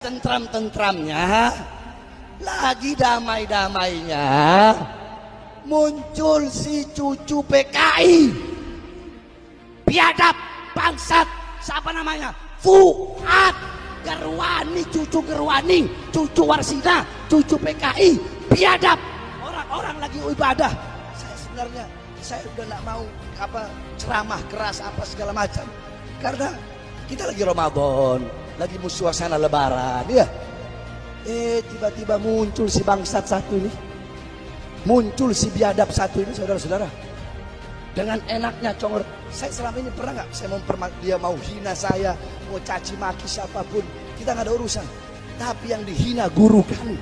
tentram-tentramnya, lagi damai-damainya, muncul si cucu PKI, biadab, bangsat, siapa namanya? Fuad Gerwani, cucu Gerwani, cucu Warsina, cucu PKI, biadab. Orang-orang lagi ibadah. Saya sebenarnya udah nggak mau ceramah keras apa segala macam, karena kita lagi Ramadan, lagi suasana Lebaran, ya. Tiba-tiba muncul si bangsat satu ini, muncul si biadab satu ini, saudara-saudara. Dengan enaknya congor. Saya selama ini pernah nggak saya dia mau hina saya, mau caci maki siapapun, kita nggak ada urusan. Tapi yang dihina guru kami,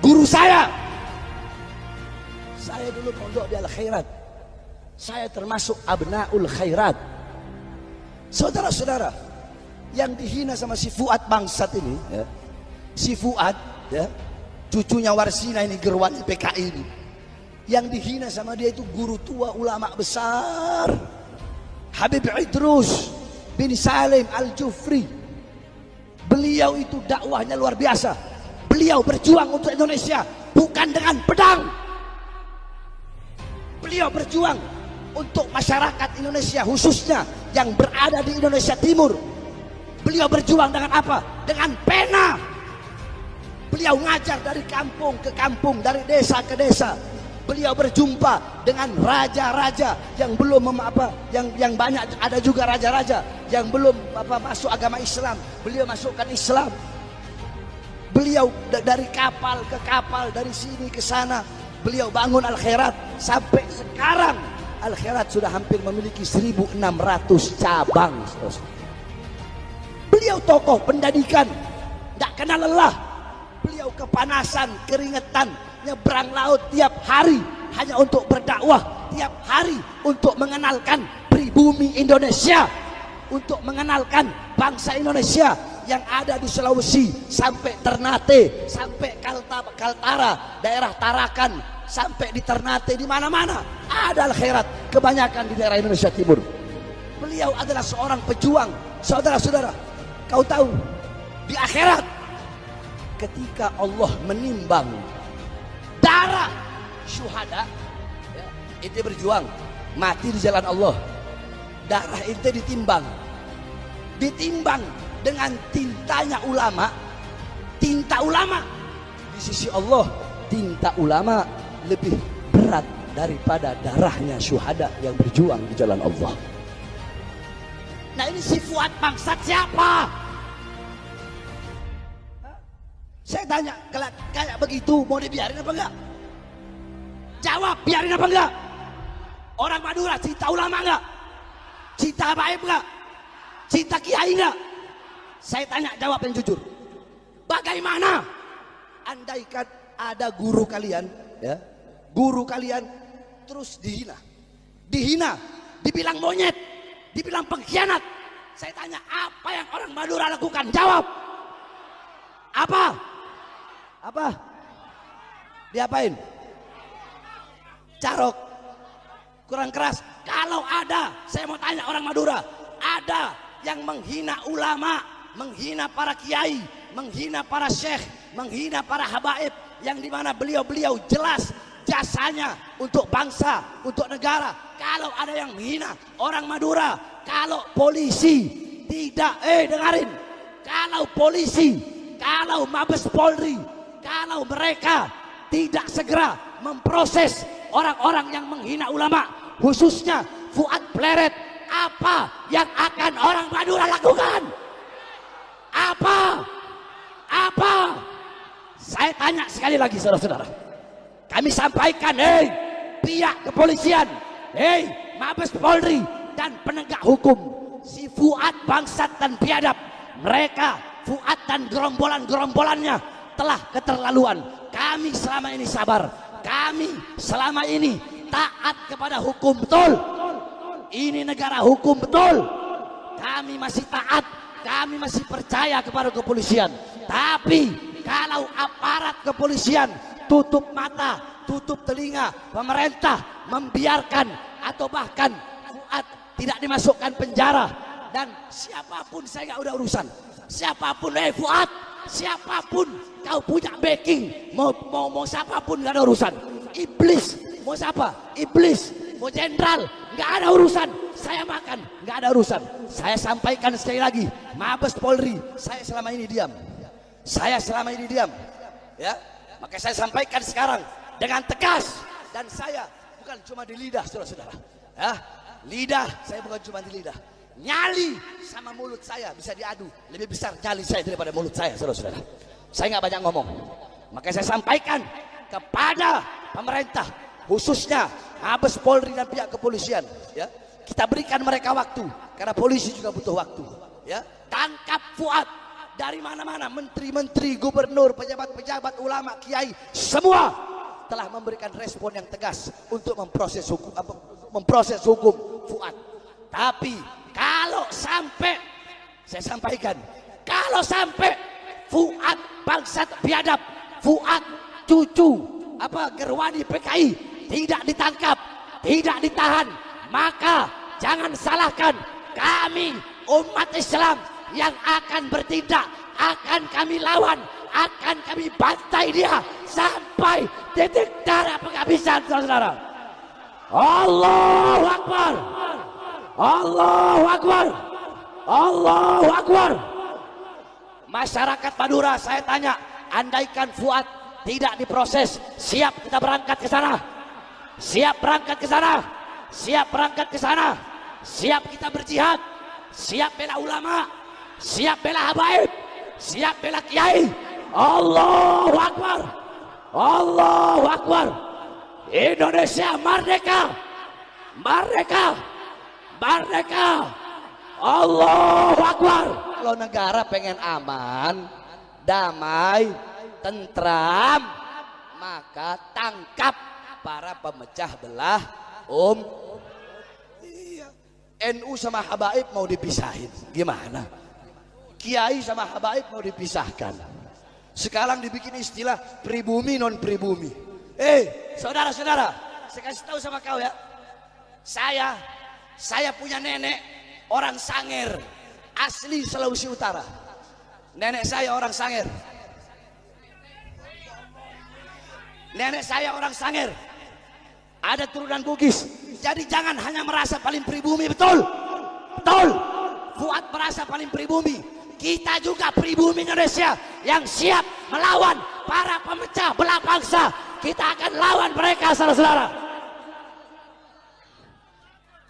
guru saya. Saya dulu pondok di Al Khairat. Saya termasuk abnaul khairat. Saudara-saudara, yang dihina sama si Fuad bangsat ini, ya, si Fuad, ya, cucunya Warsina ini, Gerwani PKI ini, yang dihina sama dia itu guru tua ulama besar, Habib Idrus bin Salim Al-Jufri. Beliau itu dakwahnya luar biasa. Beliau berjuang untuk Indonesia bukan dengan pedang. Beliau berjuang untuk masyarakat Indonesia, khususnya yang berada di Indonesia Timur. Beliau berjuang dengan apa? Dengan pena. Beliau ngajar dari kampung ke kampung, dari desa ke desa. Beliau berjumpa dengan raja-raja yang belum yang banyak, ada juga raja-raja yang belum masuk agama Islam. Beliau masukkan Islam. Beliau dari kapal ke kapal, dari sini ke sana. Beliau bangun Al Khairat. Sampai sekarang Al Khairat sudah hampir memiliki 1.600 cabang. Beliau tokoh pendidikan, tidak kenal lelah. Beliau kepanasan, keringetan, nyebrang laut tiap hari hanya untuk berdakwah, tiap hari untuk mengenalkan pribumi Indonesia, untuk mengenalkan bangsa Indonesia yang ada di Sulawesi sampai Ternate, sampai Kaltara, daerah Tarakan, sampai di Ternate, di mana-mana ada Al Khairat, kebanyakan di daerah Indonesia Timur. Beliau adalah seorang pejuang. Saudara-saudara, kau tahu di akhirat ketika Allah menimbang darah syuhada, ya, ente berjuang mati di jalan Allah, darah ente ditimbang dengan tintanya ulama. Tinta ulama di sisi Allah, tinta ulama lebih berat daripada darahnya syuhada yang berjuang di jalan Allah. Nah, ini si Fuad bangsat siapa? Saya tanya, kayak begitu mau dibiarin apa enggak? Jawab, biarin apa enggak? Orang Madura cinta ulama enggak? Cinta habaib enggak? Cinta kiai enggak? Saya tanya, jawab yang jujur. Bagaimana andaikan ada guru kalian, ya, guru kalian terus dihina, dibilang monyet, dibilang pengkhianat. Saya tanya, apa yang orang Madura lakukan? Jawab. Apa? Diapain? Carok, kurang keras. Kalau ada, saya mau tanya orang Madura, ada yang menghina ulama, menghina para kiai, menghina para syekh, menghina para habaib, yang dimana beliau-beliau jelas jasanya untuk bangsa, untuk negara. Kalau ada yang menghina orang Madura, kalau polisi tidak, dengarin, kalau polisi, kalau Mabes Polri, kalau mereka tidak segera memproses orang-orang yang menghina ulama, khususnya Fuad Pleret, apa yang akan orang Madura lakukan? Apa? Saya tanya sekali lagi, saudara-saudara. Kami sampaikan, pihak kepolisian, Mabes Polri dan penegak hukum, si Fuad bangsat dan biadab, mereka, Fuad dan gerombolan-gerombolannya telah keterlaluan. Kami selama ini sabar, kami selama ini taat kepada hukum, betul. Ini negara hukum, betul. Kami masih taat, kami masih percaya kepada kepolisian. Tapi kalau aparat kepolisian tutup mata, tutup telinga, pemerintah membiarkan atau bahkan Fuad tidak dimasukkan penjara, Dan siapapun saya nggak udah urusan. Siapapun, Fuad, siapapun kau punya backing, mau siapapun nggak ada urusan. Iblis, mau siapa? Iblis, mau jenderal, nggak ada urusan. Saya makan, nggak ada urusan. Saya sampaikan sekali lagi, Mabes Polri, saya selama ini diam. Saya selama ini diam, ya. Maka saya sampaikan sekarang dengan tegas, dan saya bukan cuma di lidah, saudara-saudara. Ya, lidah saya bukan cuma di lidah. Nyali sama mulut saya bisa diadu, lebih besar nyali saya daripada mulut saya, saudara-saudara. Saya nggak banyak ngomong. Maka saya sampaikan kepada pemerintah, khususnya Mabes Polri dan pihak kepolisian, ya, kita berikan mereka waktu, karena polisi juga butuh waktu, ya. Tangkap Fuad. Dari mana-mana, menteri-menteri, gubernur, pejabat-pejabat, ulama, kiai, semua telah memberikan respon yang tegas untuk memproses hukum Fuad. Tapi kalau sampai, saya sampaikan, kalau sampai Fuad bangsat biadab, Fuad cucu Gerwani PKI tidak ditangkap, tidak ditahan, maka jangan salahkan kami umat Islam yang akan bertindak, akan kami lawan, akan kami bantai dia sampai titik darah penghabisan, saudara. Allahu Akbar, Allahu Akbar, Allahu Akbar. Masyarakat Madura, saya tanya, andaikan Fuad tidak diproses, siap kita berangkat ke sana? Siap berangkat ke sana? Siap berangkat ke sana? Siap kita berjihad? Siap bela ulama? Siap bela habaib? Siap bela kiai? Allahu Akbar, Allahu Akbar. Indonesia merdeka, merdeka, merdeka. Allahu Akbar. Kalau negara pengen aman, damai, tentram, maka tangkap para pemecah belah Iya. NU sama habaib mau dipisahin, gimana? Kiai sama habaib mau dipisahkan. Sekarang dibikin istilah pribumi non pribumi. Saudara-saudara, saya kasih tahu sama kau ya. Saya punya nenek orang Sangir, asli Sulawesi Utara. Nenek saya orang Sangir. Nenek saya orang Sangir. Ada turunan Bugis. Jadi jangan hanya merasa paling pribumi, betul? Betul. Fuad merasa paling pribumi. Kita juga pribumi Indonesia yang siap melawan para pemecah belah bangsa. Kita akan lawan mereka, saudara-saudara.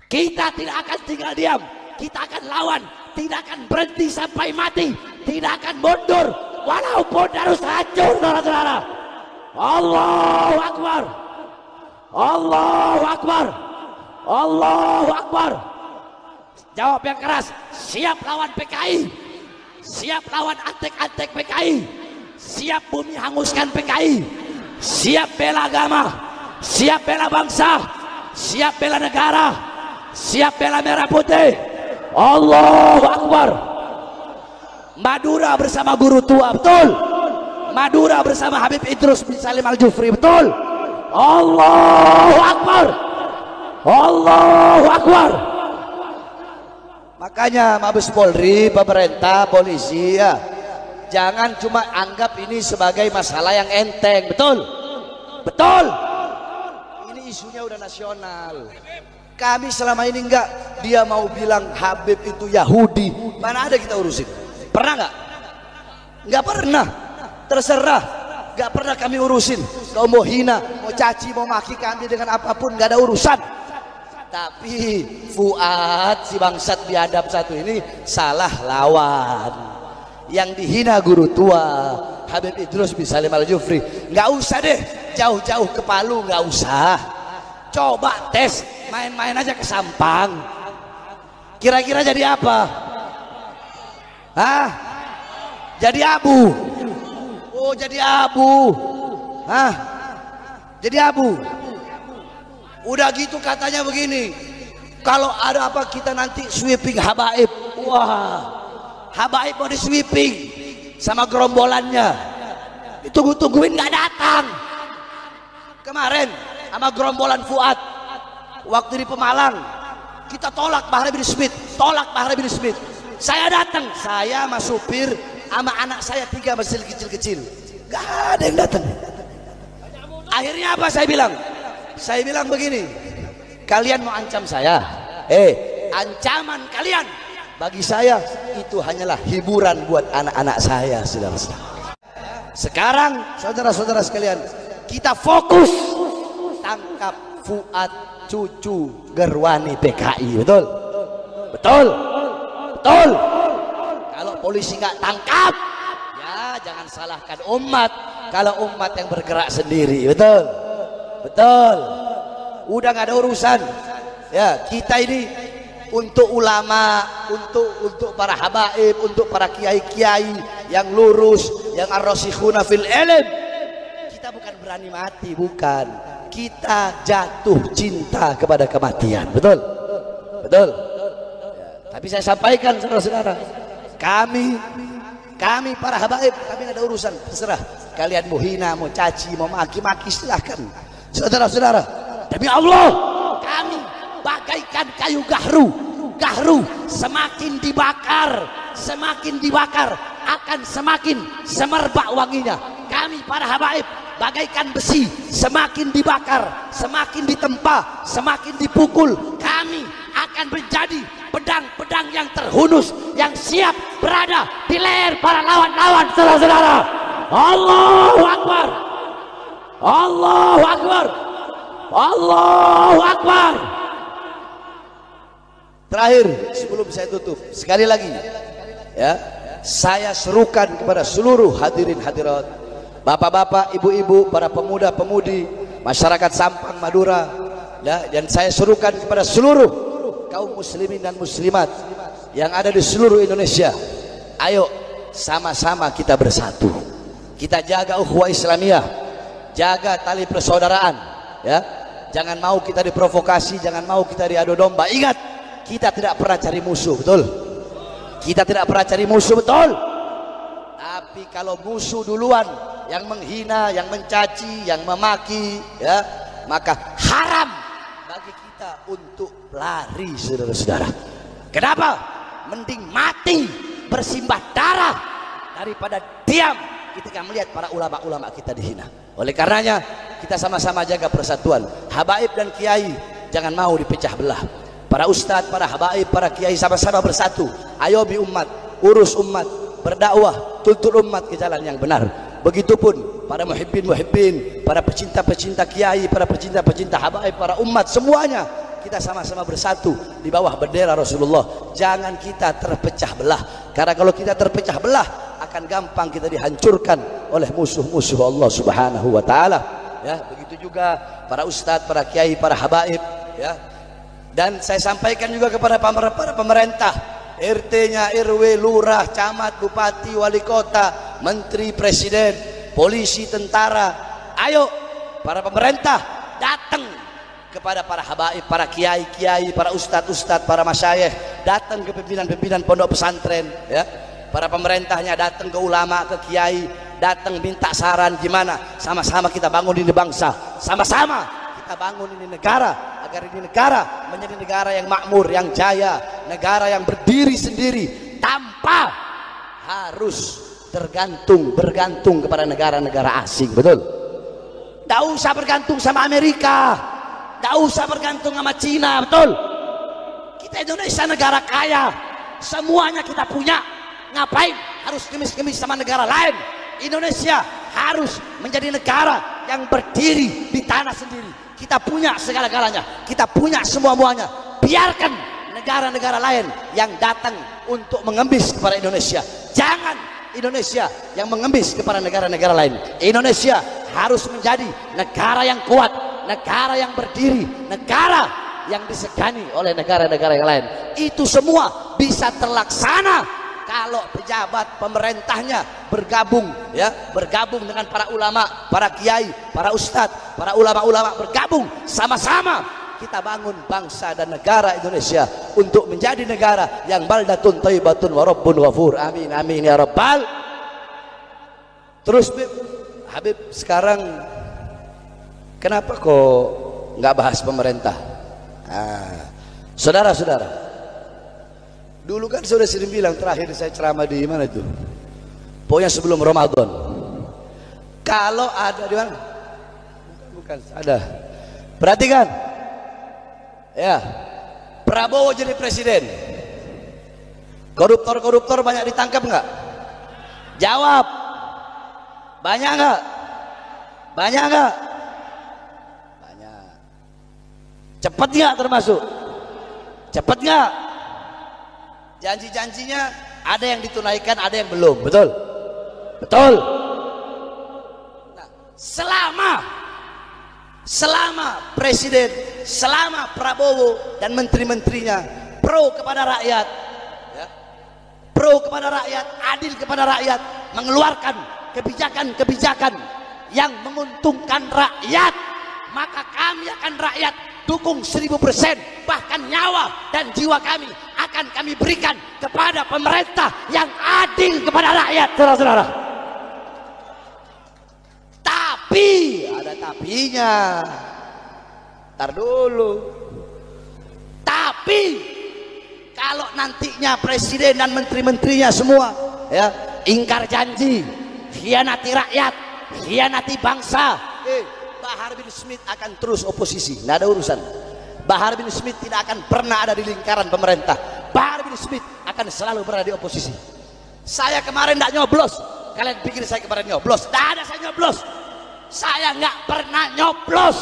Kita tidak akan tinggal diam. Kita akan lawan. Tidak akan berhenti sampai mati. Tidak akan mundur walaupun harus hancur, saudara-saudara. Allahu Akbar, Allahu Akbar, Allahu Akbar. Jawab yang keras. Siap lawan PKI, siap lawan antek-antek PKI, siap bumi hanguskan PKI, siap bela agama, siap bela bangsa, siap bela negara, siap bela merah putih. Allahu Akbar. Madura bersama guru tua, betul? Madura bersama Habib Idrus bin Salim Al-Jufri, betul? Allahu Akbar, Allahu Akbar. Makanya Mabes Polri, pemerintah, polisi, ya, jangan cuma anggap ini sebagai masalah yang enteng, betul? Betul. Ini isunya udah nasional. Kami selama ini enggak, dia mau bilang Habib itu Yahudi, mana ada kita urusin? Pernah enggak? Enggak pernah. Terserah, gak pernah kami urusin. Kau mau hina, mau caci, mau maki kami dengan apapun, gak ada urusan. Tapi Fuad, si bangsat biadab satu ini salah lawan. Yang dihina guru tua Habib Idrus bin Salim Al-Jufri. Gak usah deh jauh-jauh ke Palu, gak usah. Coba tes, main-main aja ke Sampang. Kira-kira jadi apa? Hah? Jadi abu. Oh, jadi abu. Hah? Jadi abu. Udah gitu katanya begini, kalau ada apa kita nanti sweeping habaib. Wah, habaib mau di sweeping sama gerombolannya. Ditunggu-tungguin gak datang. Kemarin sama gerombolan Fuad waktu di Pemalang kita tolak Bahar bin Smith, tolak Bahar bin Smith. Saya datang, saya sama supir sama anak saya 3 masih kecil-kecil, gak ada yang datang. Akhirnya apa saya bilang? Saya bilang begini, kalian mau ancam saya? Ancaman kalian bagi saya itu hanyalah hiburan buat anak-anak saya, saudara-saudara. Sekarang saudara-saudara sekalian, kita fokus tangkap Fuad cucu Gerwani PKI, betul? Betul? Betul? Kalau polisi nggak tangkap, ya jangan salahkan umat. Kalau umat yang bergerak sendiri, betul? Betul? Udah nggak ada urusan. Ya, kita ini untuk ulama, untuk para habaib, untuk para kiai-kiai yang lurus, yang ar-rasikhuna fil ilm. Kita bukan berani mati, bukan. Kita jatuh cinta kepada kematian, betul? Betul? Ya, tapi saya sampaikan saudara-saudara, kami para habaib, kami nggak ada urusan, terserah. Kalian mau hina, mau caci, mau maki-maki, silahkan. Saudara-saudara, demi Allah, kami bagaikan kayu gahru. Gahru semakin dibakar akan semakin semerbak wanginya. Kami para habaib bagaikan besi, semakin dibakar, semakin ditempa, semakin dipukul, kami akan menjadi pedang-pedang yang terhunus, yang siap berada di leher para lawan-lawan, saudara-saudara. Allahu Akbar, Allahu Akbar, Allahu Akbar. Terakhir sebelum saya tutup, sekali lagi ya, saya serukan kepada seluruh hadirin hadirat, bapak-bapak, ibu-ibu, para pemuda-pemudi, masyarakat Sampang Madura, ya, dan saya serukan kepada seluruh kaum muslimin dan muslimat yang ada di seluruh Indonesia. Ayo sama-sama kita bersatu, kita jaga ukhuwah Islamiyah, jaga tali persaudaraan, ya. Jangan mau kita diprovokasi, jangan mau kita diadu domba. Ingat, kita tidak pernah cari musuh, betul? Kita tidak pernah cari musuh, betul? Tapi kalau musuh duluan yang menghina, yang mencaci, yang memaki, ya, maka haram bagi kita untuk lari, saudara-saudara. Kenapa? Mending mati bersimbah darah daripada diam ketika melihat para ulama-ulama kita dihina. Oleh karenanya kita sama-sama jaga persatuan. Habaib dan kiai jangan mau dipecah belah. Para ustadz, para habaib, para kiai sama-sama bersatu. Ayobi umat, urus umat, berdakwah, tuntut umat ke jalan yang benar. Begitupun para muhibbin, para pecinta-pecinta kiai, para pecinta-pecinta habaib, para umat, semuanya kita sama-sama bersatu di bawah bendera Rasulullah. Jangan kita terpecah belah, karena kalau kita terpecah belah akan gampang kita dihancurkan oleh musuh-musuh Allah Subhanahu wa taala. Ya, begitu juga para ustadz, para kiai, para habaib, ya. Dan saya sampaikan juga kepada para pemerintah, RT-nya, RW, lurah, camat, bupati, wali kota, menteri, presiden, polisi, tentara. Ayo para pemerintah datang kepada para habaib, para kiai-kiai, para ustadz-ustadz, para masyayikh, datang ke pimpinan-pimpinan pondok pesantren, ya. Para pemerintahnya datang ke ulama, ke kiai, datang minta saran gimana. Sama-sama kita bangun ini bangsa, sama-sama kita bangun ini negara, agar ini negara menjadi negara yang makmur, yang jaya, negara yang berdiri sendiri tanpa harus bergantung kepada negara-negara asing, betul? Tidak usah bergantung sama Amerika, tidak usah bergantung sama Cina, betul? Kita Indonesia negara kaya, semuanya kita punya. Ngapain harus kemis-kemis sama negara lain? Indonesia harus menjadi negara yang berdiri di tanah sendiri. Kita punya segala-galanya, kita punya semua-muanya. Biarkan negara-negara lain yang datang untuk mengemis kepada Indonesia. Jangan Indonesia yang mengemis kepada negara-negara lain. Indonesia harus menjadi negara yang kuat, negara yang berdiri, negara yang disegani oleh negara-negara yang lain. Itu semua bisa terlaksana kalau pejabat pemerintahnya bergabung, ya, bergabung dengan para ulama, para kiai, para ustadz, para ulama-ulama, bergabung sama-sama kita bangun bangsa dan negara Indonesia untuk menjadi negara yang baldatun thayyibatun wa rabbun ghafur. Amin amin ya rabbal. Terus Habib, sekarang kenapa kok nggak bahas pemerintah? Saudara-saudara, dulu kan sudah sering bilang, terakhir saya ceramah di mana itu? Pokoknya sebelum Ramadan. Kalau ada di mana? Bukan, ada. Perhatikan. Ya. Prabowo jadi presiden. Koruptor-koruptor banyak ditangkap nggak? Jawab. Banyak nggak? Banyak nggak? Banyak. Cepat nggak termasuk? Cepat nggak? Janji-janjinya ada yang ditunaikan, ada yang belum. Betul? Betul. Nah, selama presiden, selama Prabowo dan menteri-menterinya pro kepada rakyat, ya, pro kepada rakyat, adil kepada rakyat, mengeluarkan kebijakan-kebijakan yang menguntungkan rakyat, maka kami akan rakyat dukung 1000%, bahkan nyawa dan jiwa kami akan kami berikan kepada pemerintah yang adil kepada rakyat, saudara-saudara. Tapi ada tapinya. Ntar dulu. Tapi kalau nantinya presiden dan menteri-menterinya semua ya ingkar janji, khianati rakyat, khianati bangsa, Bahar bin Smith akan terus oposisi, nggak ada urusan. Bahar bin Smith tidak akan pernah ada di lingkaran pemerintah. Bahar bin Smith akan selalu berada di oposisi. Saya kemarin nggak nyoblos, kalian pikir saya kemarin nyoblos? Tidak ada saya nyoblos. Saya nggak pernah nyoblos.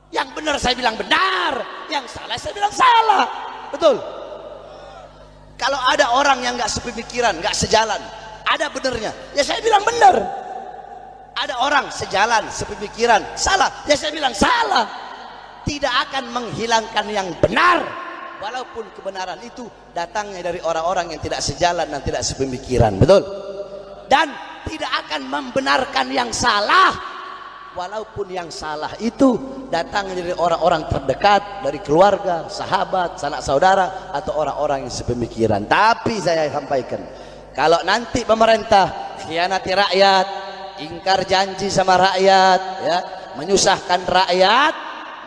Yang benar saya bilang benar, yang salah saya bilang salah. Betul. Kalau ada orang yang nggak sepemikiran, nggak sejalan, ada benernya, ya saya bilang benar. Ada orang sejalan, sepemikiran, salah, ya saya bilang salah. Tidak akan menghilangkan yang benar, walaupun kebenaran itu datangnya dari orang-orang yang tidak sejalan dan tidak sepemikiran. Betul. Dan tidak akan membenarkan yang salah, walaupun yang salah itu datangnya dari orang-orang terdekat, dari keluarga, sahabat, sanak saudara, atau orang-orang yang sepemikiran. Tapi saya sampaikan, kalau nanti pemerintah khianati rakyat, ingkar janji sama rakyat, ya, menyusahkan rakyat,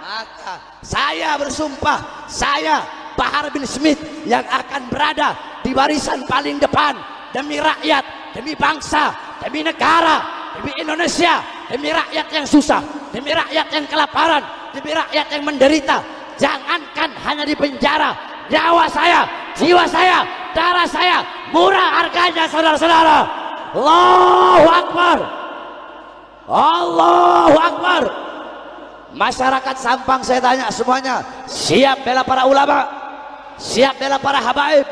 maka saya bersumpah, saya Bahar bin Smith yang akan berada di barisan paling depan demi rakyat, demi bangsa, demi negara, demi Indonesia, demi rakyat yang susah, demi rakyat yang kelaparan, demi rakyat yang menderita. Jangankan hanya di penjara, nyawa saya, jiwa saya, darah saya murah harganya, saudara-saudara. Allahu Akbar, Allahu Akbar. Masyarakat Sampang saya tanya semuanya, siap bela para ulama, siap bela para habaib,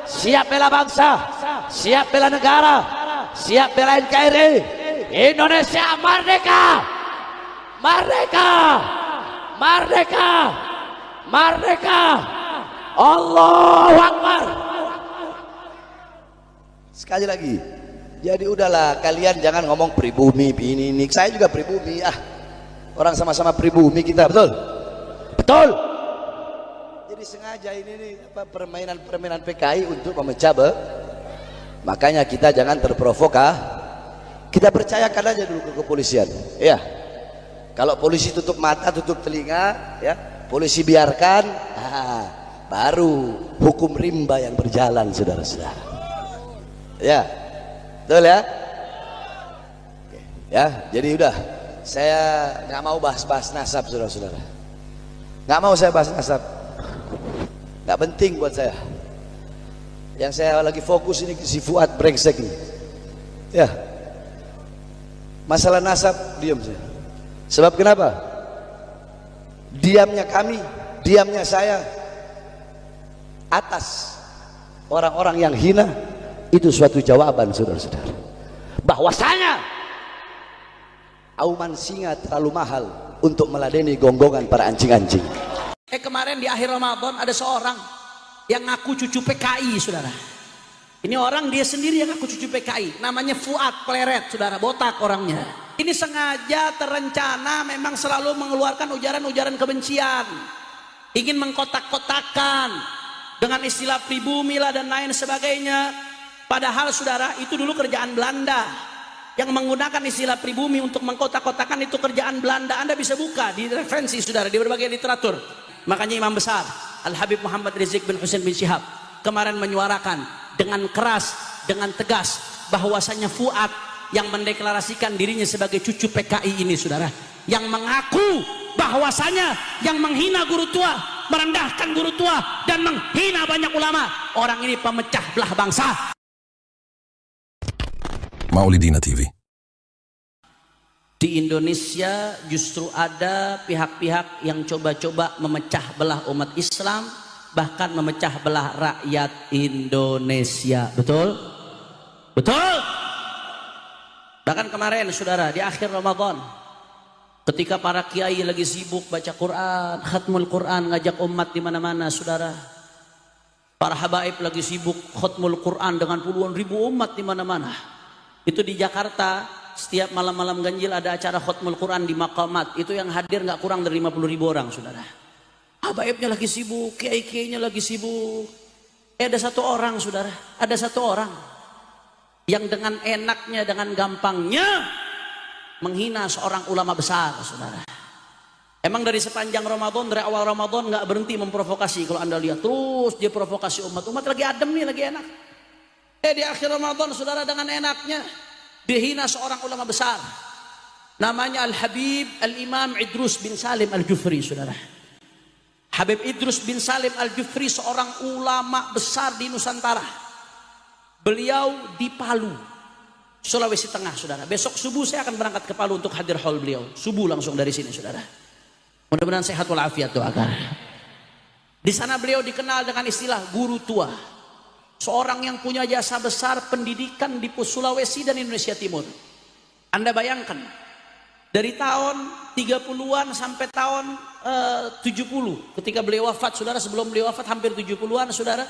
siap bela bangsa, siap bela negara, siap bela NKRI. Indonesia merdeka, merdeka, merdeka, merdeka. Allahu Akbar. Sekali lagi, jadi udahlah, kalian jangan ngomong pribumi ini. Saya juga pribumi, orang sama-sama pribumi kita, betul? Betul. Jadi sengaja ini nih, permainan PKI untuk memecah makanya kita jangan terprovokasi. Kita percayakan aja dulu ke kepolisian, ya. Kalau polisi tutup mata, tutup telinga, ya, polisi biarkan, baru hukum rimba yang berjalan, saudara-saudara. Ya, betul ya. Oke. Ya, jadi udah. Saya nggak mau bahas-bahas nasab, saudara-saudara. Nggak mau saya bahas nasab. Nggak penting buat saya. Yang saya lagi fokus ini si Fuad brengsek ini. Ya. Masalah nasab diam saya. Sebab kenapa? Diamnya kami, diamnya saya atas orang-orang yang hina itu suatu jawaban, saudara-saudara. Bahwasanya auman singa terlalu mahal untuk meladeni gonggongan para anjing-anjing. Kemarin di akhir Ramadan ada seorang yang ngaku cucu PKI, saudara. Ini orang dia sendiri yang ngaku cucu PKI, namanya Fuad Pleret, saudara, botak orangnya. Ini sengaja terencana memang selalu mengeluarkan ujaran-ujaran kebencian, ingin mengkotak-kotakan dengan istilah pribumi lah dan lain sebagainya. Padahal saudara, itu dulu kerjaan Belanda. Yang menggunakan istilah pribumi untuk mengkotak-kotakan itu kerjaan Belanda. Anda bisa buka di referensi, saudara, di berbagai literatur. Makanya Imam besar Al-Habib Muhammad Rizik bin Husain bin Syihab kemarin menyuarakan dengan keras, dengan tegas bahwasanya Fuad yang mendeklarasikan dirinya sebagai cucu PKI ini, saudara, yang mengaku bahwasanya yang menghina guru tua, merendahkan guru tua dan menghina banyak ulama, orang ini pemecah belah bangsa. Maulidina TV. Di Indonesia justru ada pihak-pihak yang coba-coba memecah belah umat Islam, bahkan memecah belah rakyat Indonesia. Betul? Betul? Bahkan kemarin, saudara, di akhir Ramadan, ketika para kiai lagi sibuk baca Quran, khatmul Quran, ngajak umat di mana-mana, saudara. Para habaib lagi sibuk khatmul Quran dengan puluhan ribu umat di mana-mana. Itu di Jakarta. Setiap malam-malam ganjil ada acara khutmul Quran di Maqamat. Itu yang hadir nggak kurang dari 50.000 orang, saudara. Habaibnya lagi sibuk, kiai-kiainya lagi sibuk. Ada satu orang, saudara. Ada satu orang yang dengan enaknya, dengan gampangnya menghina seorang ulama besar, saudara. Emang dari sepanjang Ramadan, dari awal Ramadan nggak berhenti memprovokasi. Kalau anda lihat terus dia provokasi umat. Umat lagi adem nih, lagi enak. Di akhir Ramadan, saudara, dengan enaknya dihina seorang ulama besar namanya Al-Habib Al-Imam Idrus bin Salim Al-Jufri, saudara. Habib Idrus bin Salim Al-Jufri seorang ulama besar di Nusantara. Beliau di Palu, Sulawesi Tengah, saudara. Besok subuh saya akan berangkat ke Palu untuk hadir haul beliau. Subuh langsung dari sini, saudara. Mudah-mudahan sehat walafiat, doakan. Di sana beliau dikenal dengan istilah guru tua. Seorang yang punya jasa besar pendidikan di Sulawesi dan Indonesia Timur. Anda bayangkan, dari tahun 30-an sampai tahun 70, ketika beliau wafat, saudara, sebelum beliau wafat hampir 70-an, saudara,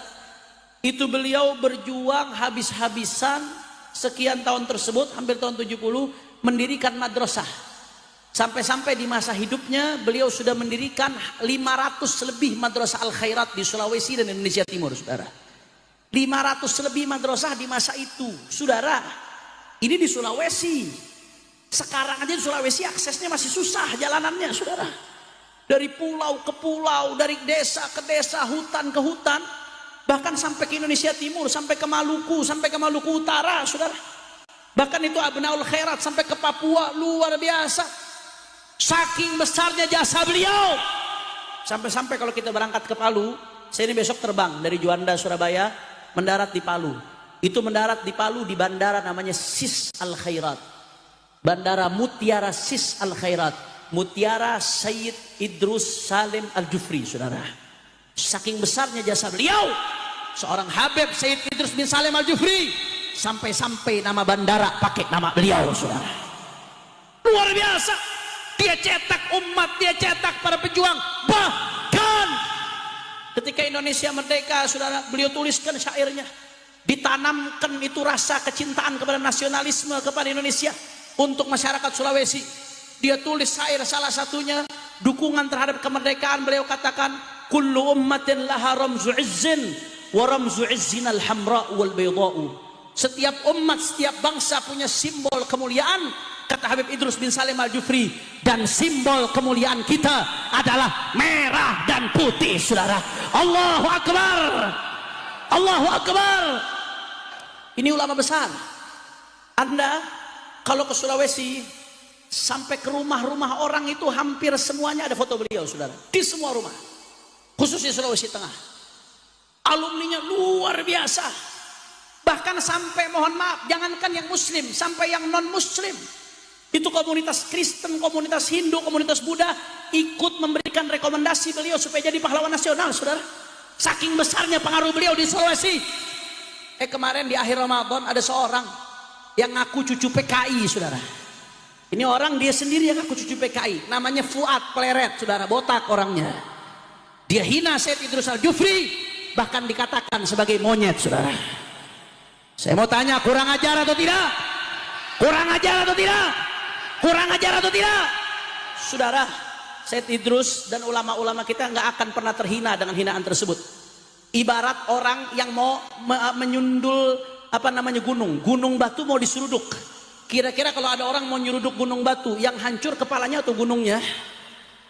itu beliau berjuang habis-habisan sekian tahun tersebut, hampir tahun 70, mendirikan madrasah. Sampai-sampai di masa hidupnya beliau sudah mendirikan 500 lebih madrasah al-khairat di Sulawesi dan Indonesia Timur, saudara. 500 lebih madrasah di masa itu, saudara. Ini di Sulawesi. Sekarang aja di Sulawesi aksesnya masih susah jalanannya, saudara. Dari pulau ke pulau, dari desa ke desa, hutan ke hutan, bahkan sampai ke Indonesia Timur, sampai ke Maluku, sampai ke Maluku Utara, saudara. Bahkan itu Abnaul Khairat sampai ke Papua, luar biasa. Saking besarnya jasa beliau. Sampai-sampai kalau kita berangkat ke Palu, saya ini besok terbang dari Juanda, Surabaya, mendarat di Palu. Itu mendarat di Palu di bandara namanya Sis Al Khairat. Bandara Mutiara Sis Al Khairat. Mutiara Sayyid Idrus Salim Al Jufri, saudara. Saking besarnya jasa beliau, seorang Habib Sayyid Idrus bin Salim Al Jufri, sampai-sampai nama bandara pakai nama beliau, saudara. Luar biasa. Dia cetak umat, dia cetak para pejuang. Bahkan ketika Indonesia merdeka, saudara, beliau tuliskan syairnya. Ditanamkan itu rasa kecintaan kepada nasionalisme kepada Indonesia untuk masyarakat Sulawesi. Dia tulis syair, salah satunya dukungan terhadap kemerdekaan. Beliau katakan, kullu ummatin laha ramzu izzin wa ramzu izzin al-hamra wal bayda'u. Setiap umat, setiap bangsa punya simbol kemuliaan, kata Habib Idrus bin Salim Al-Jufri, dan simbol kemuliaan kita adalah merah dan putih, saudara. Allahu Akbar, Allahu Akbar. Ini ulama besar. Anda kalau ke Sulawesi, sampai ke rumah-rumah orang itu hampir semuanya ada foto beliau, saudara. Di semua rumah, khususnya Sulawesi Tengah. Alumninya luar biasa. Bahkan sampai, mohon maaf, jangankan yang muslim, sampai yang non muslim, itu komunitas Kristen, komunitas Hindu, komunitas Buddha ikut memberikan rekomendasi beliau supaya jadi pahlawan nasional, saudara. Saking besarnya pengaruh beliau di Sulawesi. Kemarin di akhir Ramadan ada seorang yang ngaku cucu PKI, saudara. Ini orang dia sendiri yang ngaku cucu PKI, namanya Fuad Pleret, saudara, botak orangnya. Dia hina Sayyid Idrus Al-Jufri, bahkan dikatakan sebagai monyet, saudara. Saya mau tanya, kurang ajar atau tidak? Kurang ajar atau tidak? Kurang ajar atau tidak? Saudara, Sayyid Idrus dan ulama-ulama kita nggak akan pernah terhina dengan hinaan tersebut. Ibarat orang yang mau menyundul gunung batu mau diseruduk. Kira-kira kalau ada orang mau nyeruduk gunung batu, yang hancur kepalanya atau gunungnya?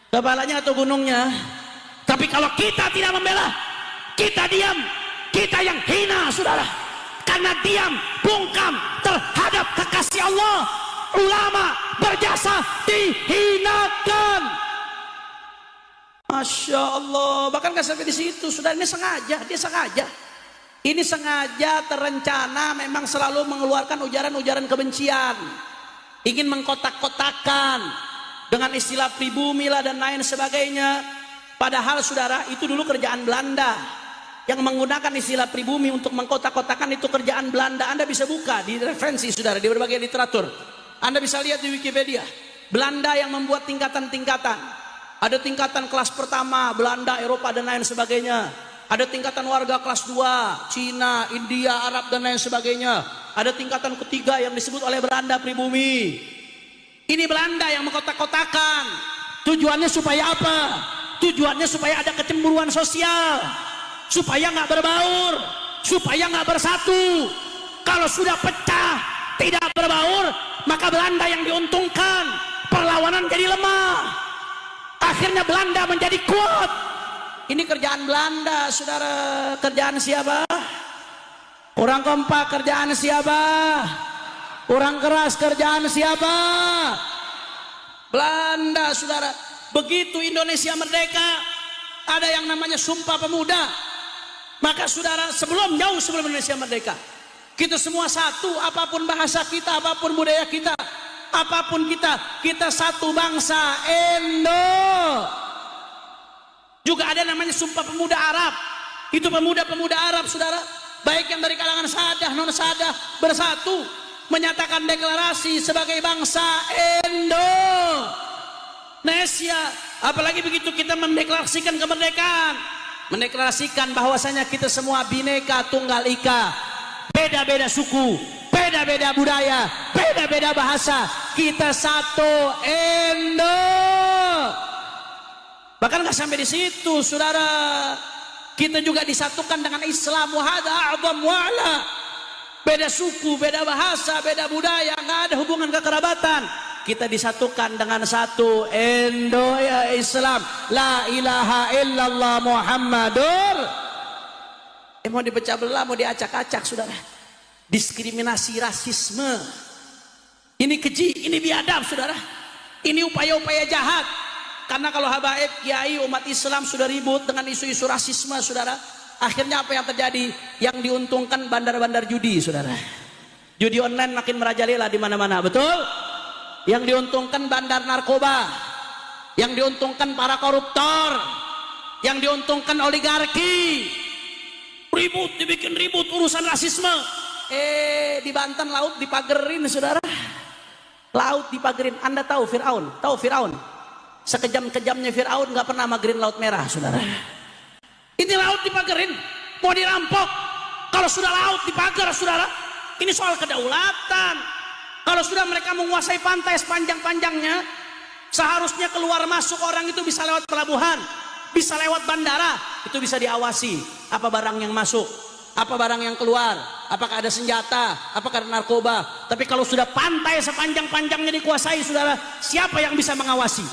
Kepalanya atau gunungnya? Tapi kalau kita tidak membela, kita diam, kita yang hina saudara. Karena diam, bungkam terhadap kekasih Allah, ulama berjasa dihinakan. Masya Allah, bahkan nggak sampai di situ, saudara. Ini sengaja, dia sengaja. Ini sengaja terencana, memang selalu mengeluarkan ujaran-ujaran kebencian, ingin mengkotak-kotakan dengan istilah pribumi lah dan lain sebagainya. Padahal saudara, itu dulu kerjaan Belanda yang menggunakan istilah pribumi untuk mengkotak-kotakan. Itu kerjaan Belanda. Anda bisa buka di referensi saudara di berbagai literatur. Anda bisa lihat di Wikipedia. Belanda yang membuat tingkatan-tingkatan. Ada tingkatan kelas pertama Belanda, Eropa dan lain sebagainya. Ada tingkatan warga kelas 2 Cina, India, Arab dan lain sebagainya. Ada tingkatan ketiga yang disebut oleh Belanda pribumi. Ini Belanda yang mengkotak-kotakan. Tujuannya supaya apa? Tujuannya supaya ada kecemburuan sosial, supaya nggak berbaur, supaya nggak bersatu. Kalau sudah pecah, tidak berbaur, maka Belanda yang diuntungkan, perlawanan jadi lemah. Akhirnya Belanda menjadi kuat. Ini kerjaan Belanda, saudara. Kerjaan siapa? Kurang kompak, kerjaan siapa? Kurang keras, kerjaan siapa? Belanda, saudara. Begitu Indonesia merdeka, ada yang namanya Sumpah Pemuda. Maka saudara, jauh sebelum Indonesia merdeka, kita semua satu, apapun bahasa kita, apapun budaya kita, apapun kita satu bangsa, Indo. Juga ada namanya Sumpah Pemuda Arab. Itu pemuda-pemuda Arab, saudara, baik yang dari kalangan sadah, non sadah, bersatu menyatakan deklarasi sebagai bangsa Indonesia. Apalagi begitu kita mendeklarasikan kemerdekaan, mendeklarasikan bahwasanya kita semua bineka tunggal ika, beda-beda suku, beda-beda budaya, beda-beda bahasa, kita satu Indo. Bahkan nggak sampai di situ, saudara, kita juga disatukan dengan Islam. Wahada a'zam wa'ala. Beda suku, beda bahasa, beda budaya, nggak ada hubungan kekerabatan. Kita disatukan dengan satu Indo ya Islam. La ilaha illallah Muhammadur. Mau dipecah belah, mau diacak-acak, saudara. Diskriminasi, rasisme. Ini keji, ini biadab, saudara. Ini upaya-upaya jahat. Karena kalau habaib, kiai, umat Islam sudah ribut dengan isu-isu rasisme, saudara. Akhirnya apa yang terjadi? Yang diuntungkan bandar-bandar judi, saudara. Judi online makin merajalela di mana-mana, betul? Yang diuntungkan bandar narkoba, yang diuntungkan para koruptor, yang diuntungkan oligarki. Ribut, dibikin ribut urusan rasisme. Di Banten laut dipagerin, saudara. Laut dipagerin. Anda tahu Fir'aun? Tahu Fir'aun? Sekejam-kejamnya Fir'aun nggak pernah magerin laut merah, saudara. Ini laut dipagerin, mau dirampok. Kalau sudah laut dipagar, saudara, ini soal kedaulatan. Kalau sudah mereka menguasai pantai sepanjang-panjangnya, seharusnya keluar masuk orang itu bisa lewat pelabuhan, bisa lewat bandara, itu bisa diawasi. Apa barang yang masuk, apa barang yang keluar, apakah ada senjata, apakah ada narkoba. Tapi kalau sudah pantai sepanjang-panjangnya dikuasai, saudara, siapa yang bisa mengawasi?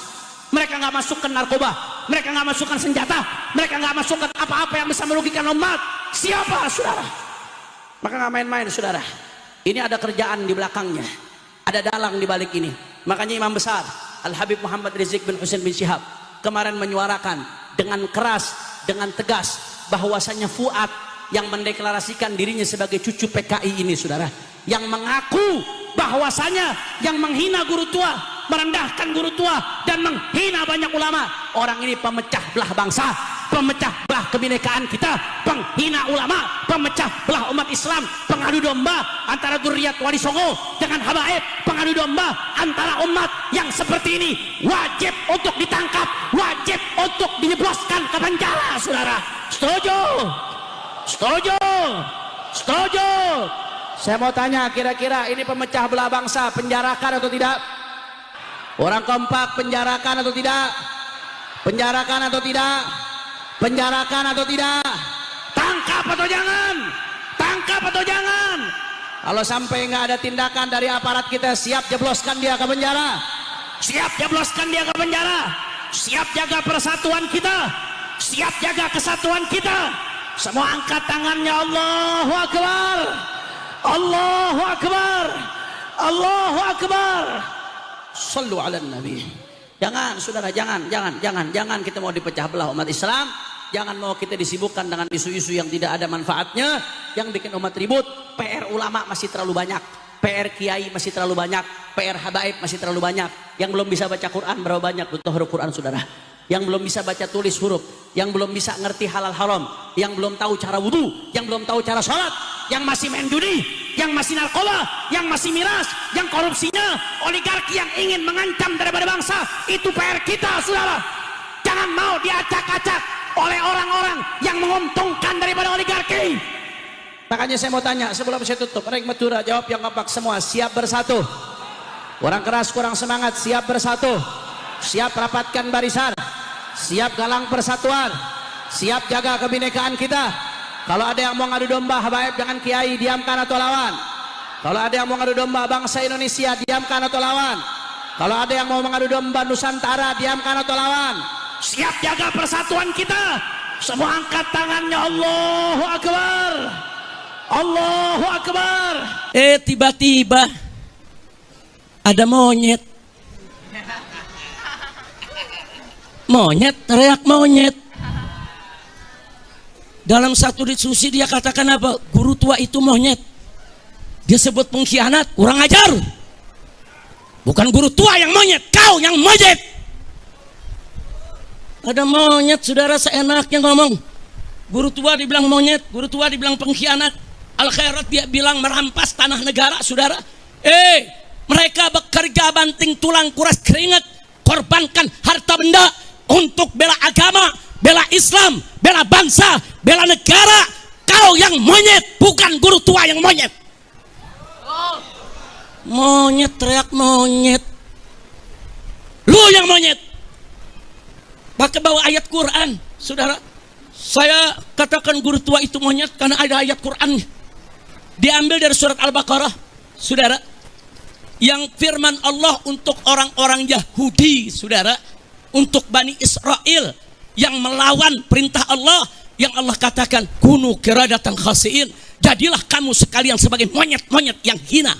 Mereka nggak masukkan narkoba, mereka nggak masukkan senjata, mereka nggak masukkan apa-apa yang bisa merugikan umat. Siapa, saudara? Maka nggak main-main, saudara. Ini ada kerjaan di belakangnya, ada dalang di balik ini. Makanya Imam Besar Al Habib Muhammad Rizik bin Husain bin Syihab kemarin menyuarakan dengan keras, dengan tegas, bahwasanya Fuad yang mendeklarasikan dirinya sebagai cucu PKI ini, saudara, yang mengaku bahwasanya yang menghina guru tua, merendahkan guru tua, dan menghina banyak ulama, orang ini pemecah belah bangsa, pemecah belah kebinekaan kita, penghina ulama, pemecah belah umat Islam, pengadu domba antara Dzurriyyat Wali Songo dengan habaib, pengadu domba antara umat yang seperti ini wajib untuk ditangkap, wajib untuk dijebloskan ke penjara, saudara. Setuju? Setuju? Setuju? Saya mau tanya, kira-kira ini pemecah belah bangsa, penjarakan atau tidak? Orang kompak, penjarakan atau tidak? Penjarakan atau tidak? Penjarakan atau tidak? Tangkap atau jangan? Tangkap atau jangan? Kalau sampai nggak ada tindakan dari aparat kita, siap jebloskan dia ke penjara. Siap jebloskan dia ke penjara. Siap jaga persatuan kita. siap jaga kesatuan kita. Semua angkat tangannya. Allahu Akbar, Allahu Akbar, Allahu Akbar. Sallu ala Nabi. Jangan saudara, jangan kita mau dipecah belah umat Islam. Jangan mau kita disibukkan dengan isu-isu yang tidak ada manfaatnya, yang bikin umat ribut. PR ulama masih terlalu banyak, PR kiai masih terlalu banyak, PR habaib masih terlalu banyak. Yang belum bisa baca Quran berapa banyak butuh huruf Quran saudara. Yang belum bisa baca tulis huruf, yang belum bisa ngerti halal haram, yang belum tahu cara wudhu, yang belum tahu cara sholat, yang masih main judi, yang masih narkoba, yang masih miras, yang korupsinya, oligarki yang ingin mengancam daripada bangsa. Itu PR kita saudara. Jangan mau diacak-acak oleh orang-orang yang menguntungkan daripada oligarki. Makanya saya mau tanya sebelum saya tutup, Rek Madura jawab yang kompak semua. Siap bersatu, kurang keras kurang semangat. Siap bersatu, siap rapatkan barisan, siap galang persatuan, siap jaga kebinekaan kita. Kalau ada yang mau ngadu domba habaib dengan kiai, diamkan atau lawan. Kalau ada yang mau ngadu domba bangsa Indonesia, diamkan atau lawan. Kalau ada yang mau mengadu domba Nusantara, diamkan atau lawan. Siap jaga persatuan kita. Semua angkat tangannya. Allahu Akbar, Allahu Akbar. Tiba-tiba ada monyet. Monyet, teriak monyet. Dalam satu diskusi dia katakan apa? Guru tua itu monyet. Dia sebut pengkhianat, kurang ajar. Bukan guru tua yang monyet, kau yang monyet. Ada monyet saudara seenaknya ngomong. Guru tua dibilang monyet, guru tua dibilang pengkhianat. Al-Khairat dia bilang merampas tanah negara saudara. Mereka bekerja banting tulang kuras keringat, korbankan harta benda untuk bela agama, bela Islam, bela bangsa, bela negara. Kau yang monyet, bukan guru tua yang monyet. Monyet teriak monyet. Lu yang monyet. Pakai bawa ayat Quran, saudara. Saya katakan guru tua itu monyet karena ada ayat Quran. Diambil dari surat Al-Baqarah, saudara. Yang firman Allah untuk orang-orang Yahudi, saudara. Untuk Bani Israel yang melawan perintah Allah. Yang Allah katakan, kunu kiradatan khasiin. Jadilah kamu sekalian sebagai monyet-monyet yang hina.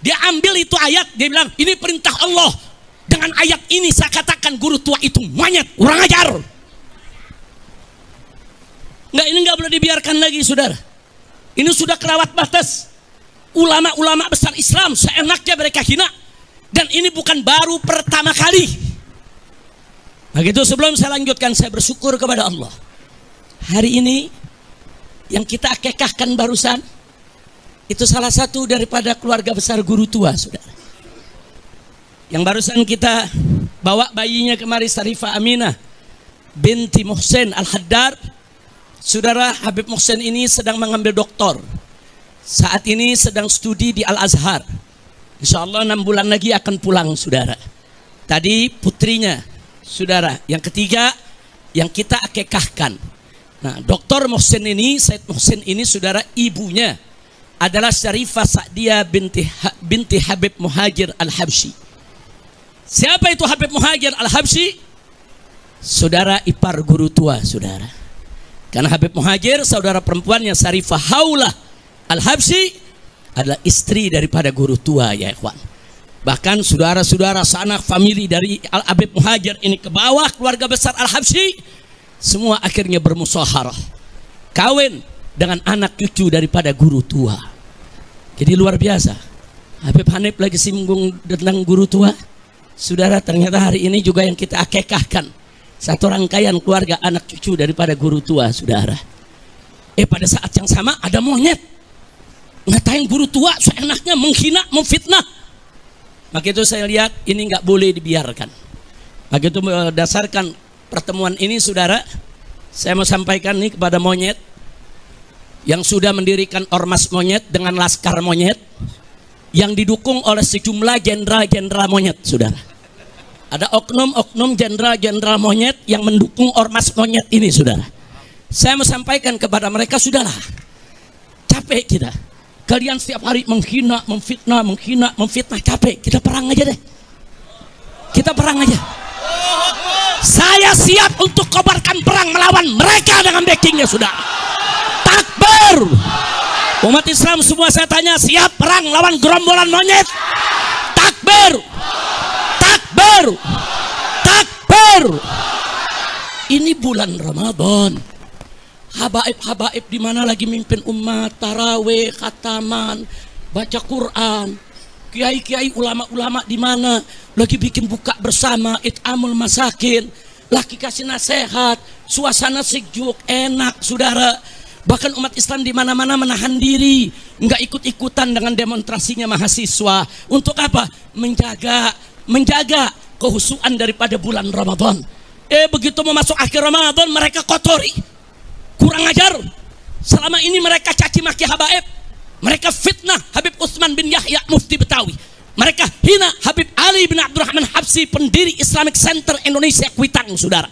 Dia ambil itu ayat, dia bilang, ini perintah Allah. Dengan ayat ini saya katakan guru tua itu monyet, kurang ajar. Ini nggak boleh dibiarkan lagi saudara. Ini sudah kelewat batas. Ulama-ulama besar Islam seenaknya mereka hina. Dan ini bukan baru pertama kali. Begitu sebelum saya lanjutkan, saya bersyukur kepada Allah. Hari ini yang kita akekahkan barusan itu salah satu daripada keluarga besar guru tua saudara. Yang barusan kita bawa bayinya kemari, Sarifah Aminah binti Muhsin Al-Haddar. Saudara, Habib Muhsin ini sedang mengambil doktor. Saat ini sedang studi di Al-Azhar. Insya Allah 6 bulan lagi akan pulang saudara. Tadi putrinya saudara, yang ketiga yang kita akekahkan. Nah, Dr. Muhsin ini, Said Muhsin ini saudara, ibunya adalah Syarifah Sa'diyah binti Habib Muhajir Al-Habsyi. Siapa itu Habib Muhajir Al-Habsyi? Saudara ipar guru tua saudara. Karena Habib Muhajir saudara perempuannya Syarifah Haulah Al-Habsyi adalah istri daripada guru tua ya ikhwan. Bahkan saudara-saudara sanak famili dari Habib Muhajir ini ke bawah keluarga besar Al-Habsyi semua akhirnya bermusyawarah kawin dengan anak cucu daripada guru tua. Jadi luar biasa. Habib Hanif lagi singgung tentang guru tua. Saudara, ternyata hari ini juga yang kita akekahkan satu rangkaian keluarga anak cucu daripada guru tua saudara. Pada saat yang sama ada monyet ngatain guru tua seenaknya, menghina, memfitnah. Maka itu saya lihat ini nggak boleh dibiarkan. Maka itu berdasarkan pertemuan ini saudara, saya mau sampaikan nih kepada monyet yang sudah mendirikan ormas monyet dengan laskar monyet yang didukung oleh sejumlah jenderal-jenderal monyet saudara. Ada oknum-oknum jenderal-jenderal monyet yang mendukung ormas monyet ini saudara. Saya mau sampaikan kepada mereka, sudahlah, capek kita. Kalian setiap hari menghina, memfitnah, capek. Kita perang aja deh. Kita perang aja. Saya siap untuk kobarkan perang melawan mereka dengan backingnya, sudah. Takbir. Umat Islam semua saya tanya, siap perang lawan gerombolan monyet? Takbir. Takbir. Takbir. Ini bulan Ramadan. Habaib-habaib di mana lagi mimpin umat, tarawih, khataman, baca Quran. Kiai-kiai, ulama-ulama di mana lagi bikin buka bersama, it'amul masakin, lagi kasih nasihat, suasana sejuk, enak, saudara. Bahkan umat Islam di mana-mana menahan diri, nggak ikut-ikutan dengan demonstrasinya mahasiswa. Untuk apa? Menjaga kehusuan daripada bulan Ramadan. Begitu mau masuk akhir Ramadan, mereka kotori, kurang ajar. Selama ini mereka caci maki habaib, mereka fitnah Habib Utsman bin Yahya Mufti Betawi, mereka hina Habib Ali bin Abdurrahman Habsyi, pendiri Islamic Center Indonesia Kuitang, saudara.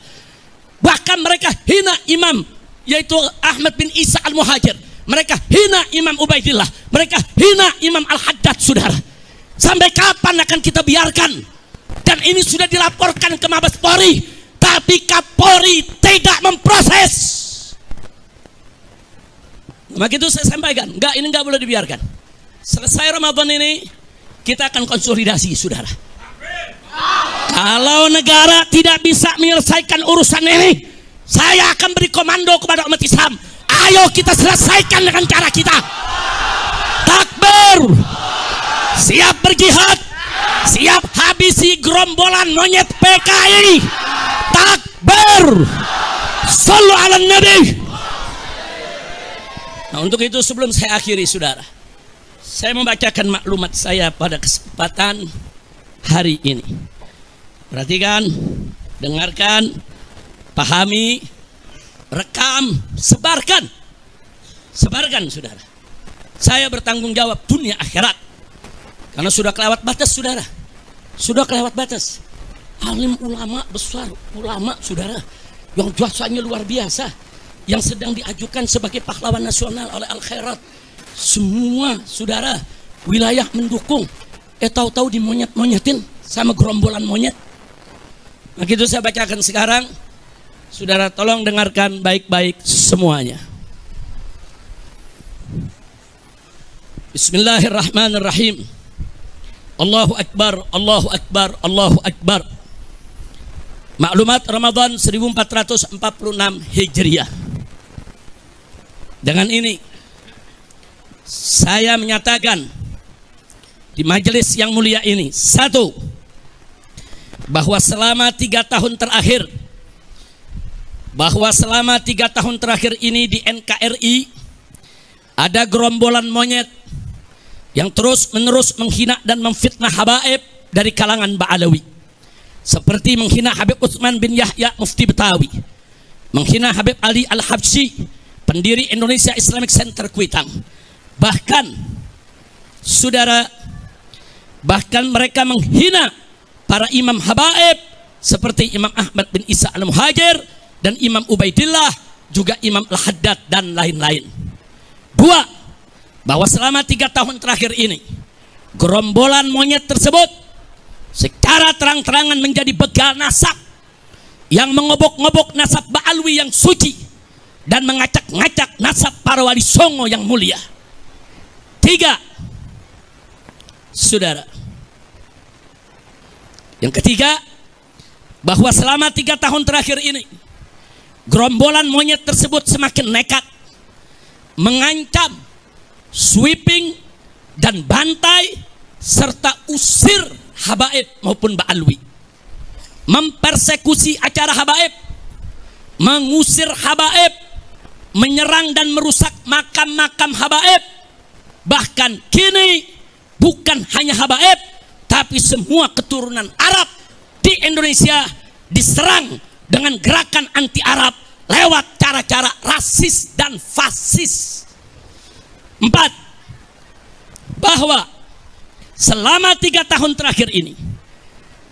Bahkan mereka hina imam yaitu Ahmad bin Isa Al-Muhajir, mereka hina Imam Ubaidillah, mereka hina Imam Al-Haddad, saudara. Sampai kapan akan kita biarkan? Dan ini sudah dilaporkan ke Mabes Polri, tapi Kapolri tidak memproses. Maka itu saya sampaikan, ini enggak boleh dibiarkan. Selesai Ramadan ini, kita akan konsolidasi, saudara. Kalau negara tidak bisa menyelesaikan urusan ini, saya akan beri komando kepada umat Islam. Ayo kita selesaikan dengan cara kita. Takbir. Siap berjihad. Siap habisi gerombolan monyet PKI. Takbir. Sallu ala Nabi. Nah, untuk itu sebelum saya akhiri, saudara, saya membacakan maklumat saya pada kesempatan hari ini. Perhatikan, dengarkan, pahami, rekam, sebarkan. Sebarkan, saudara. Saya bertanggung jawab dunia akhirat. Karena sudah kelewat batas, saudara. Sudah kelewat batas. Alim ulama besar, ulama, saudara, yang jasanya luar biasa, yang sedang diajukan sebagai pahlawan nasional oleh Al-Khairat. Semua, saudara, wilayah mendukung. Tahu-tahu dimonyet-monyetin sama gerombolan monyet. Nah, itu saya bacakan sekarang. Saudara, tolong dengarkan baik-baik semuanya. Bismillahirrahmanirrahim. Allahu Akbar, Allahu Akbar, Allahu Akbar. Maklumat Ramadan 1446 Hijriah. Dengan ini saya menyatakan di majelis yang mulia ini, satu, bahwa selama 3 tahun terakhir ini di NKRI ada gerombolan monyet yang terus-menerus menghina dan memfitnah habaib dari kalangan Ba'alawi, seperti menghina Habib Utsman bin Yahya Mufti Betawi, menghina Habib Ali Al-Habsyi, pendiri Indonesia Islamic Center Kuitang. Bahkan, saudara, mereka menghina para imam habaib seperti Imam Ahmad bin Isa Al-Muhajir dan Imam Ubaidillah, juga Imam Al-Haddad dan lain-lain. Dua, bahwa selama 3 tahun terakhir ini gerombolan monyet tersebut secara terang-terangan menjadi begal nasab yang mengobok-ngobok nasab Ba'alwi yang suci dan mengacak-ngacak nasab para wali songo yang mulia. 3, saudara, yang ketiga, bahwa selama 3 tahun terakhir ini gerombolan monyet tersebut semakin nekat, mengancam, sweeping dan bantai serta usir habaib maupun Ba'alwi, mempersekusi acara habaib, mengusir habaib, menyerang dan merusak makam-makam habaib. Bahkan kini bukan hanya habaib, tapi semua keturunan Arab di Indonesia diserang dengan gerakan anti Arab lewat cara-cara rasis dan fasis. 4, bahwa selama 3 tahun terakhir ini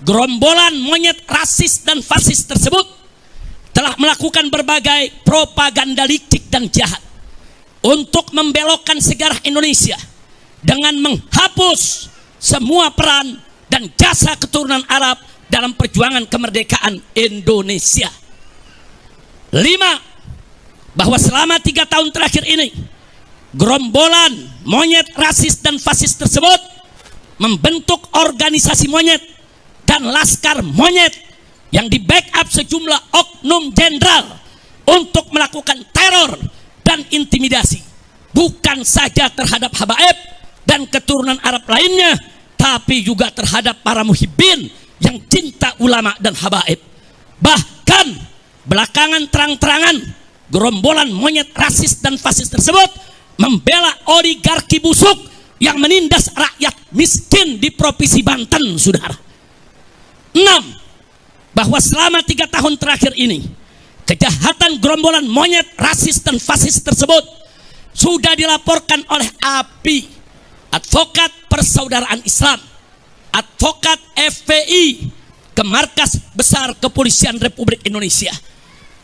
gerombolan monyet rasis dan fasis tersebut telah melakukan berbagai propaganda licik dan jahat untuk membelokkan sejarah Indonesia dengan menghapus semua peran dan jasa keturunan Arab dalam perjuangan kemerdekaan Indonesia. 5. Bahwa selama 3 tahun terakhir ini gerombolan monyet rasis dan fasis tersebut membentuk organisasi monyet dan laskar monyet yang di backup sejumlah oknum jenderal untuk melakukan teror dan intimidasi, bukan saja terhadap habaib dan keturunan Arab lainnya, tapi juga terhadap para muhibbin yang cinta ulama dan habaib. Bahkan belakangan terang-terangan gerombolan monyet rasis dan fasis tersebut membela oligarki busuk yang menindas rakyat miskin di Provinsi Banten, saudara. 6. Bahwa selama 3 tahun terakhir ini kejahatan gerombolan monyet rasis dan fasis tersebut sudah dilaporkan oleh API, Advokat Persaudaraan Islam, Advokat FPI, ke Markas Besar Kepolisian Republik Indonesia,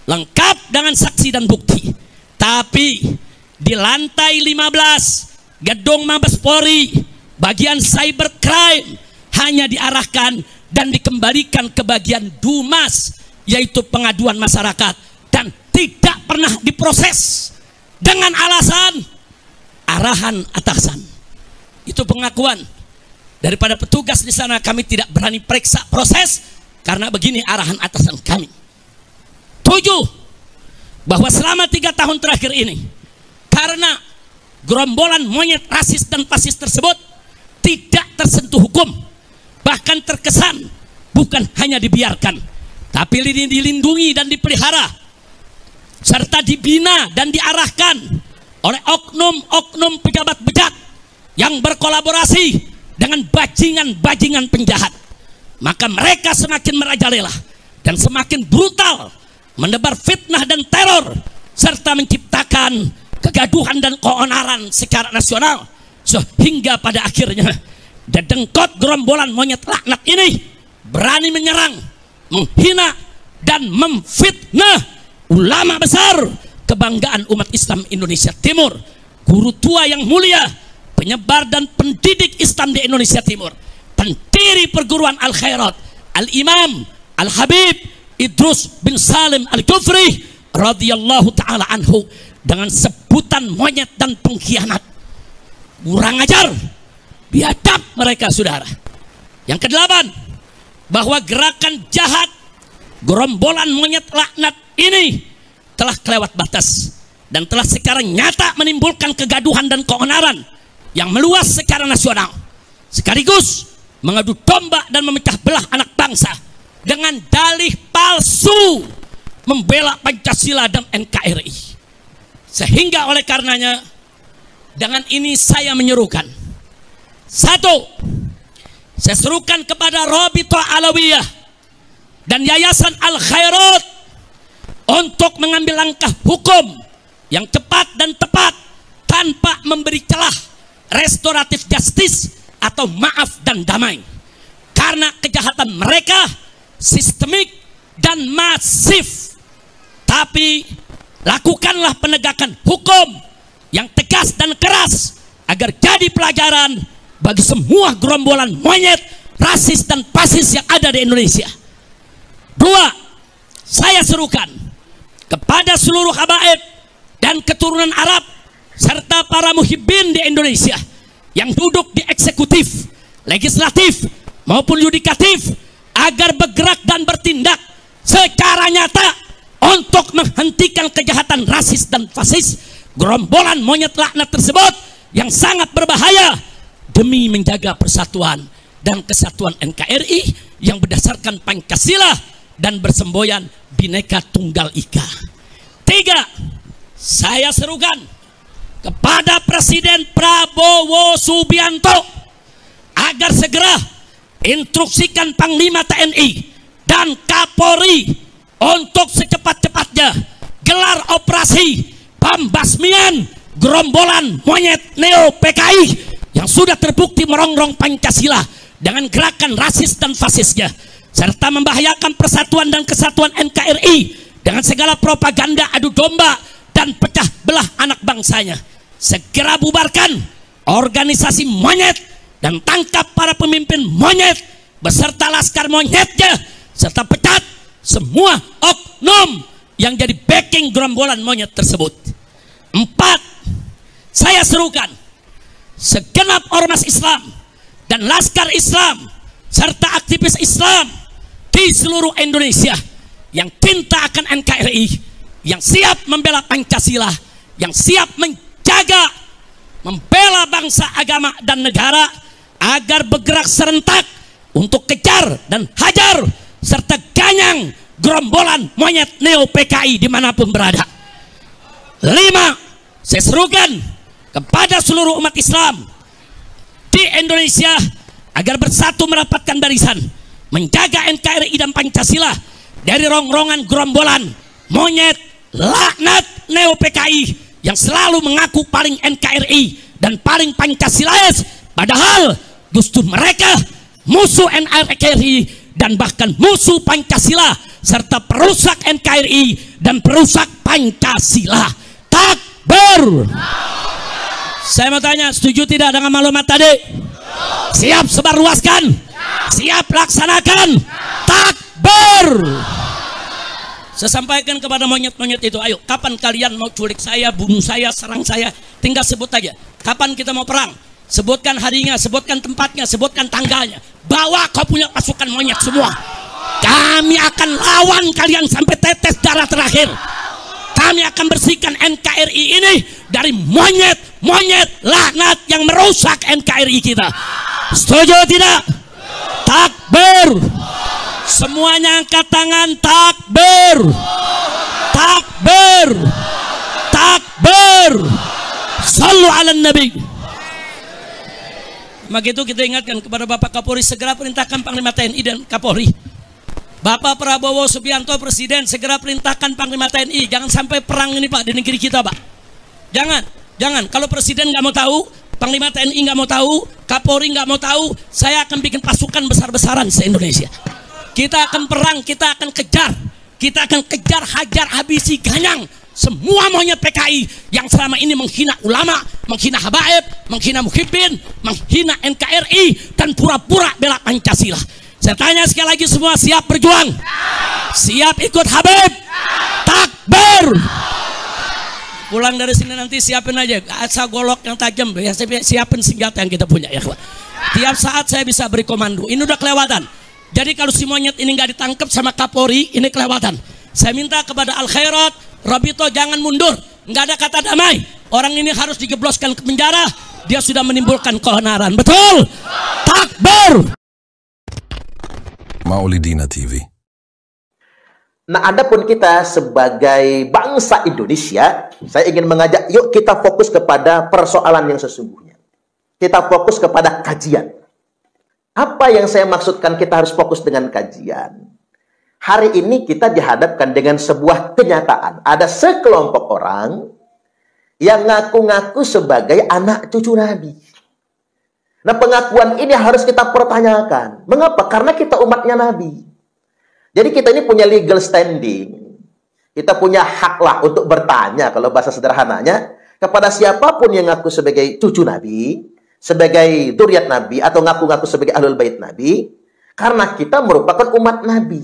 lengkap dengan saksi dan bukti. Tapi di lantai 15 gedung Mabes Polri bagian cybercrime hanya diarahkan dan dikembalikan ke bagian Dumas, yaitu pengaduan masyarakat, dan tidak pernah diproses dengan alasan arahan atasan. Itu pengakuan daripada petugas di sana. Kami tidak berani periksa proses karena begini arahan atasan kami. 7. Bahwa selama 3 tahun terakhir ini, karena gerombolan monyet rasis dan fasis tersebut tidak tersentuh hukum, bahkan terkesan bukan hanya dibiarkan, tapi dilindungi dan dipelihara, serta dibina dan diarahkan oleh oknum-oknum pejabat bejat yang berkolaborasi dengan bajingan-bajingan penjahat, maka mereka semakin merajalela dan semakin brutal menebar fitnah dan teror, serta menciptakan kegaduhan dan keonaran secara nasional, sehingga pada akhirnya dedengkot gerombolan monyet laknat ini berani menyerang, menghina, dan memfitnah ulama besar kebanggaan umat Islam Indonesia Timur, guru tua yang mulia, penyebar dan pendidik Islam di Indonesia Timur, pendiri perguruan Al-Khairat, Al-Imam Al-Habib Idrus bin Salim Al-Jufri radhiyallahu ta'ala anhu, dengan sebutan monyet dan pengkhianat. Kurang ajar, biadab mereka, saudara. Yang ke-8, bahwa gerakan jahat gerombolan monyet laknat ini telah kelewat batas dan telah sekarang nyata menimbulkan kegaduhan dan keonaran yang meluas secara nasional, sekaligus mengadu domba dan memecah belah anak bangsa dengan dalih palsu membela Pancasila dan NKRI. Sehingga oleh karenanya, dengan ini saya menyerukan, 1, saya serukan kepada Rabithah Alawiyah dan Yayasan Al-Khairat untuk mengambil langkah hukum yang cepat dan tepat tanpa memberi celah restoratif justice atau maaf dan damai, karena kejahatan mereka sistemik dan masif. Tapi lakukanlah penegakan hukum yang tegas dan keras agar jadi pelajaran bagi semua gerombolan monyet rasis dan fasis yang ada di Indonesia. 2, saya serukan kepada seluruh habaib dan keturunan Arab serta para muhibbin di Indonesia yang duduk di eksekutif, legislatif maupun yudikatif, agar bergerak dan bertindak secara nyata untuk menghentikan kejahatan rasis dan fasis gerombolan monyet laknat tersebut yang sangat berbahaya, demi menjaga persatuan dan kesatuan NKRI yang berdasarkan Pancasila dan bersemboyan Bhinneka Tunggal Ika. 3, saya serukan kepada Presiden Prabowo Subianto agar segera instruksikan Panglima TNI dan Kapolri untuk secepat-cepatnya gelar operasi pembasmian gerombolan monyet neo PKI yang sudah terbukti merongrong Pancasila dengan gerakan rasis dan fasisnya, serta membahayakan persatuan dan kesatuan NKRI dengan segala propaganda adu domba dan pecah belah anak bangsanya. Segera bubarkan organisasi monyet dan tangkap para pemimpin monyet beserta laskar monyetnya, serta pecat semua oknum yang jadi backing gerombolan monyet tersebut. 4, saya serukan segenap ormas Islam dan laskar Islam serta aktivis Islam di seluruh Indonesia yang cinta akan NKRI, yang siap membela Pancasila, yang siap menjaga, membela bangsa, agama, dan negara agar bergerak serentak untuk kejar dan hajar serta ganyang gerombolan monyet neo PKI dimanapun berada. 5, saya serukan kepada seluruh umat Islam di Indonesia agar bersatu merapatkan barisan, menjaga NKRI dan Pancasila dari rongrongan gerombolan monyet laknat neo PKI yang selalu mengaku paling NKRI dan paling Pancasilais, padahal justru mereka musuh NKRI dan bahkan musuh Pancasila serta perusak NKRI dan perusak Pancasila. Takbir. Saya mau tanya, setuju tidak dengan maklumat tadi? Siap sebarluaskan? Siap laksanakan? Takbir. Saya sampaikan kepada monyet-monyet itu, ayo, kapan kalian mau culik saya, bunuh saya, serang saya? Tinggal sebut aja. Kapan kita mau perang? Sebutkan harinya, sebutkan tempatnya, sebutkan tanggalnya. Bawa kau punya pasukan monyet semua. Kami akan lawan kalian sampai tetes darah terakhir. Kami akan bersihkan NKRI ini dari monyet-monyet laknat yang merusak NKRI kita. Setuju tidak? Takbir. Semuanya angkat tangan. Takbir. Takbir. Takbir. Sallu ala Nabi. Maka itu kita ingatkan kepada Bapak Kapolri, segera perintahkan Panglima TNI dan Kapolri. Bapak Prabowo Subianto Presiden, segera perintahkan Panglima TNI, jangan sampai perang ini Pak di negeri kita Pak. Jangan. Kalau Presiden nggak mau tahu, Panglima TNI nggak mau tahu, Kapolri nggak mau tahu, saya akan bikin pasukan besar-besaran se-Indonesia. Kita akan perang, kita akan kejar, hajar, habisi, ganyang semua monyet PKI yang selama ini menghina ulama, menghina habaib, menghina muhibbin, menghina NKRI, dan pura-pura bela Pancasila. Saya tanya sekali lagi, semua siap berjuang? Siap ikut Habib? Takbir. Pulang dari sini nanti siapin aja asal golok yang tajam, ya, siapin senjata yang kita punya ya. Tiap saat saya bisa beri komando. Ini udah kelewatan. Jadi kalau si monyet ini nggak ditangkap sama Kapolri, ini kelewatan. Saya minta kepada Al Khairat, Rabito, jangan mundur. Nggak ada kata damai. Orang ini harus dijebloskan ke penjara. Dia sudah menimbulkan keonaran. Betul? Takbir. Maulidina TV. Nah, adapun kita sebagai bangsa Indonesia, saya ingin mengajak, yuk kita fokus kepada persoalan yang sesungguhnya. Kita fokus kepada kajian. Apa yang saya maksudkan kita harus fokus dengan kajian? Hari ini kita dihadapkan dengan sebuah kenyataan. Ada sekelompok orang yang ngaku-ngaku sebagai anak cucu Nabi. Nah, pengakuan ini harus kita pertanyakan. Mengapa? Karena kita umatnya Nabi. Jadi kita ini punya legal standing. Kita punya hak lah untuk bertanya, kalau bahasa sederhananya, kepada siapapun yang ngaku sebagai cucu Nabi, sebagai dzurriyyat Nabi, atau ngaku-ngaku sebagai ahlul bait Nabi, karena kita merupakan umat Nabi.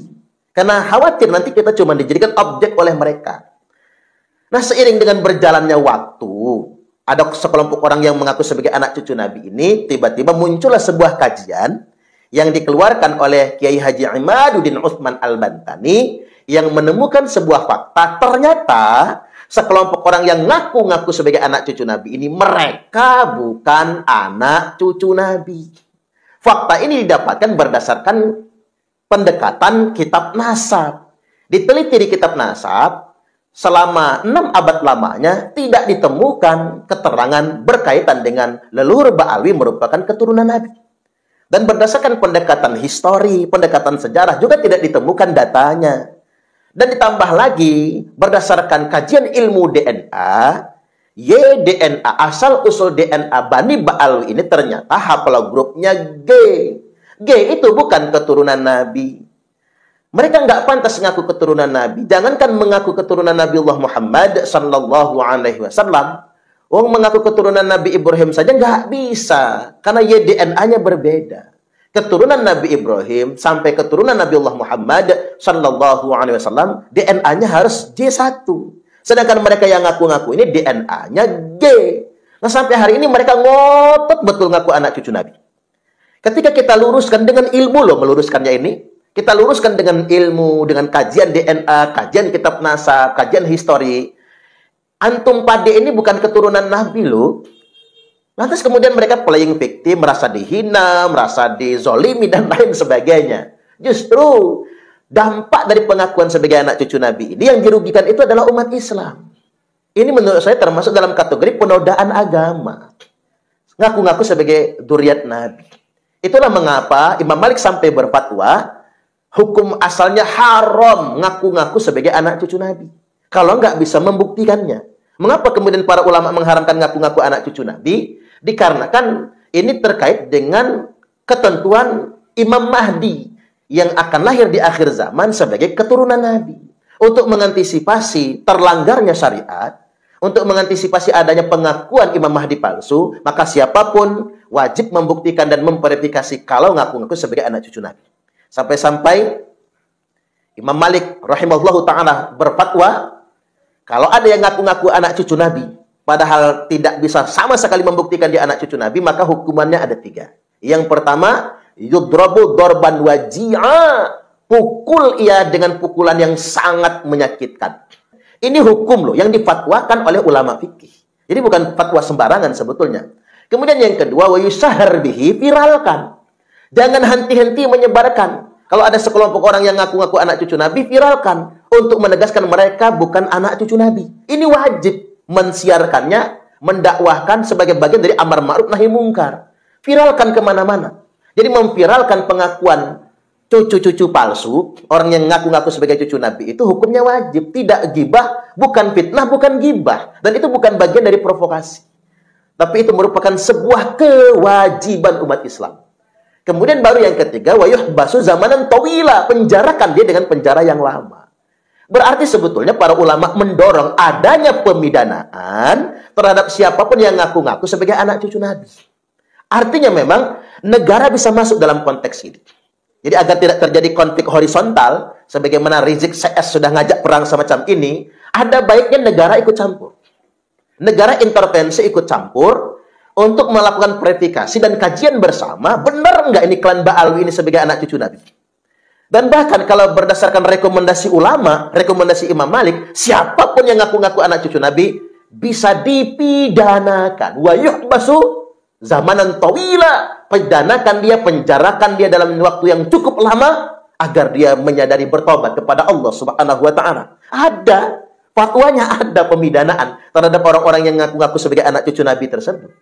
Karena khawatir nanti kita cuma dijadikan objek oleh mereka. Nah, seiring dengan berjalannya waktu, ada sekelompok orang yang mengaku sebagai anak cucu Nabi ini, tiba-tiba muncullah sebuah kajian yang dikeluarkan oleh Kiai Haji Imaduddin Utsman Al-Bantani yang menemukan sebuah fakta. Ternyata sekelompok orang yang ngaku-ngaku sebagai anak cucu Nabi ini, mereka bukan anak cucu Nabi. Fakta ini didapatkan berdasarkan pendekatan kitab nasab. Diteliti di kitab nasab, selama 6 abad lamanya tidak ditemukan keterangan berkaitan dengan leluhur Ba'alwi merupakan keturunan Nabi. Dan berdasarkan pendekatan histori, pendekatan sejarah juga tidak ditemukan datanya. Dan ditambah lagi, berdasarkan kajian ilmu DNA, YDNA, asal-usul DNA Bani Ba'alwi ini ternyata haplogrupnya G. G itu bukan keturunan Nabi. Mereka nggak pantas mengaku keturunan Nabi. Jangankan mengaku keturunan Nabi Allah Muhammad Sallallahu Alaihi Wasallam, orang mengaku keturunan Nabi Ibrahim saja nggak bisa, karena YDNA-nya berbeda. keturunan Nabi Ibrahim sampai keturunan Nabiullah Muhammad sallallahu alaihi wasallam DNA-nya harus J1. Sedangkan mereka yang ngaku-ngaku ini DNA-nya G. Nah, sampai hari ini mereka ngotot betul ngaku anak cucu Nabi. Ketika kita luruskan dengan ilmu loh, meluruskannya ini, kita luruskan dengan ilmu, dengan kajian DNA, kajian kitab NASA, kajian histori. Antum pade ini bukan keturunan Nabi loh. Lantas kemudian mereka playing victim, merasa dihina, merasa dizolimi, dan lain sebagainya. Justru dampak dari pengakuan sebagai anak cucu Nabi ini yang dirugikan itu adalah umat Islam. Ini menurut saya termasuk dalam kategori penodaan agama. Ngaku-ngaku sebagai dzurriyyat Nabi. Itulah mengapa Imam Malik sampai berfatwa, hukum asalnya haram ngaku-ngaku sebagai anak cucu Nabi. Kalau nggak bisa membuktikannya. Mengapa kemudian para ulama mengharamkan ngaku-ngaku anak cucu Nabi? Dikarenakan ini terkait dengan ketentuan Imam Mahdi yang akan lahir di akhir zaman sebagai keturunan Nabi. Untuk mengantisipasi terlanggarnya syariat, untuk mengantisipasi adanya pengakuan Imam Mahdi palsu, maka siapapun wajib membuktikan dan memverifikasi kalau ngaku-ngaku sebagai anak cucu Nabi. Sampai-sampai Imam Malik rahimahullahu ta'ala berfatwa, kalau ada yang ngaku-ngaku anak cucu Nabi, padahal tidak bisa sama sekali membuktikan dia anak cucu Nabi, maka hukumannya ada 3. Yang pertama, yudrabu dorban waji'a, pukul ia dengan pukulan yang sangat menyakitkan. Ini hukum loh yang difatwakan oleh ulama fikih. Jadi bukan fatwa sembarangan sebetulnya. Kemudian yang kedua, wa yusahhar bihi, viralkan. Jangan henti-henti menyebarkan. Kalau ada sekelompok orang yang ngaku-ngaku anak cucu Nabi, viralkan untuk menegaskan mereka bukan anak cucu Nabi. Ini wajib mensiarkannya, mendakwahkan sebagai bagian dari amar ma'ruf nahi mungkar. Viralkan kemana-mana. Jadi memviralkan pengakuan cucu-cucu palsu, orang yang ngaku-ngaku sebagai cucu Nabi itu hukumnya wajib. Tidak gibah, bukan fitnah, bukan gibah. Dan itu bukan bagian dari provokasi. Tapi itu merupakan sebuah kewajiban umat Islam. Kemudian baru yang ketiga, wa yuhbasu zamanan tawila, penjarakan dia dengan penjara yang lama. Berarti sebetulnya para ulama mendorong adanya pemidanaan terhadap siapapun yang ngaku-ngaku sebagai anak cucu Nabi. Artinya memang negara bisa masuk dalam konteks ini. Jadi agar tidak terjadi konflik horizontal, sebagaimana Rizik CS sudah ngajak perang semacam ini, ada baiknya negara ikut campur. Negara intervensi ikut campur untuk melakukan verifikasi dan kajian bersama, benar nggak ini klan Ba'alwi ini sebagai anak cucu Nabi? Dan bahkan kalau berdasarkan rekomendasi ulama, rekomendasi Imam Malik, siapapun yang ngaku-ngaku anak cucu Nabi bisa dipidanakan. Wa yuhbasu zamanan tawila, pidanakan dia, penjarakan dia dalam waktu yang cukup lama agar dia menyadari bertobat kepada Allah Subhanahu wa taala. Ada fatwanya, ada pemidanaan terhadap orang-orang yang ngaku-ngaku sebagai anak cucu Nabi tersebut.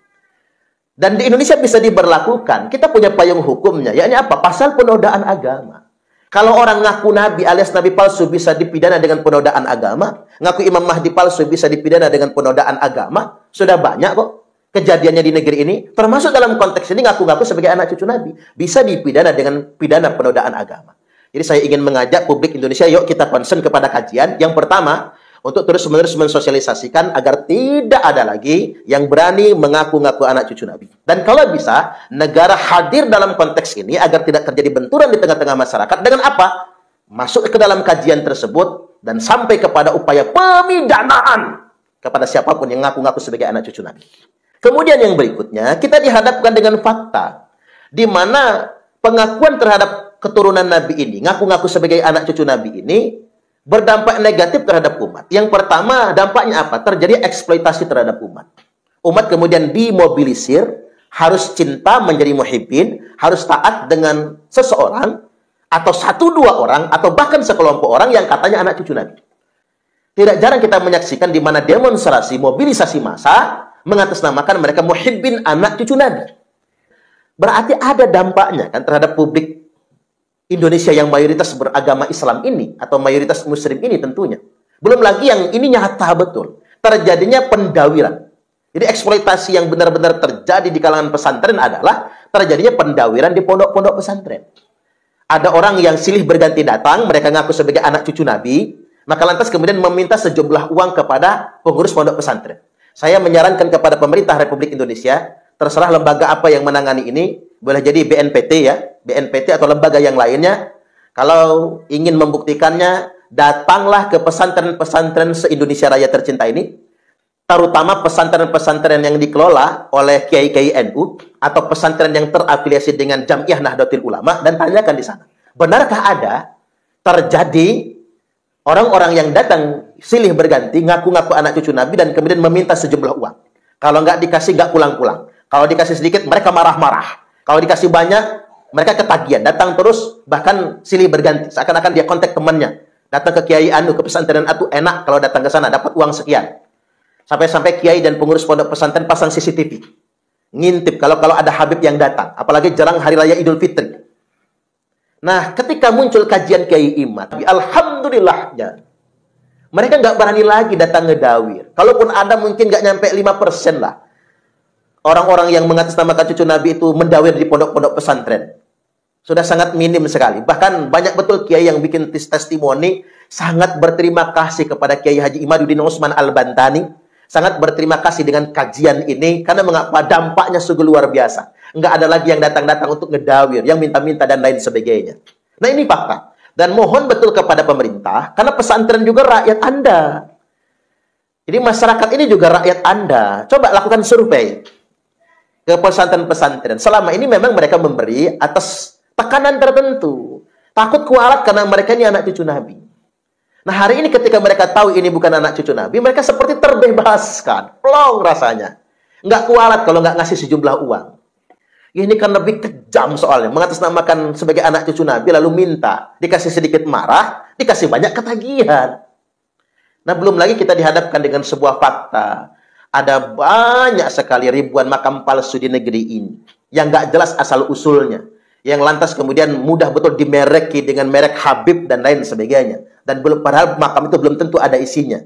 Dan di Indonesia bisa diberlakukan. Kita punya payung hukumnya, yakni apa? Pasal penodaan agama. Kalau orang ngaku Nabi alias Nabi palsu bisa dipidana dengan penodaan agama, ngaku Imam Mahdi palsu bisa dipidana dengan penodaan agama, sudah banyak kok kejadiannya di negeri ini. Termasuk dalam konteks ini ngaku-ngaku sebagai anak cucu Nabi bisa dipidana dengan pidana penodaan agama. Jadi saya ingin mengajak publik Indonesia, yuk kita concern kepada kajian. Yang pertama, untuk terus-menerus mensosialisasikan agar tidak ada lagi yang berani mengaku-ngaku anak cucu Nabi. Dan kalau bisa, negara hadir dalam konteks ini agar tidak terjadi benturan di tengah-tengah masyarakat. Dengan apa? Masuk ke dalam kajian tersebut dan sampai kepada upaya pemidanaan kepada siapapun yang ngaku-ngaku sebagai anak cucu Nabi. Kemudian yang berikutnya, kita dihadapkan dengan fakta di mana pengakuan terhadap keturunan Nabi ini, ngaku-ngaku sebagai anak cucu Nabi ini, berdampak negatif terhadap umat. Yang pertama, dampaknya apa? Terjadi eksploitasi terhadap umat. Umat kemudian dimobilisir, harus cinta menjadi muhibbin, harus taat dengan seseorang, atau 1-2 orang, atau bahkan sekelompok orang yang katanya anak cucu Nabi. Tidak jarang kita menyaksikan di mana demonstrasi, mobilisasi massa, mengatasnamakan mereka muhibbin anak cucu Nabi. Berarti ada dampaknya kan terhadap publik Indonesia yang mayoritas beragama Islam ini, atau mayoritas muslim ini tentunya. Belum lagi yang ini nyata betul. Terjadinya pendawiran. Jadi eksploitasi yang benar-benar terjadi di kalangan pesantren adalah terjadinya pendawiran di pondok-pondok pesantren. Ada orang yang silih berganti datang, mereka ngaku sebagai anak cucu Nabi, maka lantas kemudian meminta sejumlah uang kepada pengurus pondok pesantren. Saya menyarankan kepada pemerintah Republik Indonesia, terserah lembaga apa yang menangani ini, boleh jadi BNPT ya, BNPT atau lembaga yang lainnya. Kalau ingin membuktikannya, datanglah ke pesantren-pesantren se-Indonesia Raya tercinta ini, terutama pesantren-pesantren yang dikelola oleh kiai-kiai NU atau pesantren yang terafiliasi dengan Jamiah Nahdlatul Ulama, dan tanyakan di sana, benarkah ada terjadi orang-orang yang datang silih berganti ngaku-ngaku anak cucu Nabi dan kemudian meminta sejumlah uang. Kalau nggak dikasih nggak pulang-pulang. Kalau dikasih sedikit mereka marah-marah. Kalau dikasih banyak mereka ketagihan, datang terus, bahkan silih berganti. Seakan-akan dia kontak temannya. Datang ke kiai anu, ke pesantren atu, enak kalau datang ke sana dapat uang sekian. Sampai-sampai kiai dan pengurus pondok pesantren pasang CCTV. Ngintip kalau ada Habib yang datang. Apalagi jarang hari raya Idul Fitri. Nah, ketika muncul kajian Kiai Imad, alhamdulillahnya, mereka nggak berani lagi datang ngedawir. Kalaupun ada mungkin nggak nyampe 5% lah. Orang-orang yang mengatasnamakan cucu Nabi itu mendawir di pondok-pondok pesantren. Sudah sangat minim sekali. Bahkan banyak betul kiai yang bikin testimoni sangat berterima kasih kepada Kiai Haji Imaduddin Utsman Al-Bantani. Sangat berterima kasih dengan kajian ini karena mengapa dampaknya sungguh luar biasa. Nggak ada lagi yang datang-datang untuk ngedawir, yang minta-minta dan lain sebagainya. Nah, ini fakta. Dan mohon betul kepada pemerintah karena pesantren juga rakyat Anda. Jadi masyarakat ini juga rakyat Anda. Coba lakukan survei ke pesantren-pesantren. Selama ini memang mereka memberi atas tekanan tertentu. Takut kualat karena mereka ini anak cucu Nabi. Nah, hari ini ketika mereka tahu ini bukan anak cucu Nabi, mereka seperti terbebaskan. Plong rasanya. Nggak kualat kalau nggak ngasih sejumlah uang. Ini kan lebih kejam soalnya. Mengatasnamakan sebagai anak cucu Nabi, lalu minta. Dikasih sedikit marah, dikasih banyak ketagihan. Nah, belum lagi kita dihadapkan dengan sebuah fakta. Ada banyak sekali ribuan makam palsu di negeri ini. Yang nggak jelas asal-usulnya. Yang lantas kemudian mudah betul dimereki dengan merek Habib dan lain sebagainya. Dan padahal makam itu belum tentu ada isinya.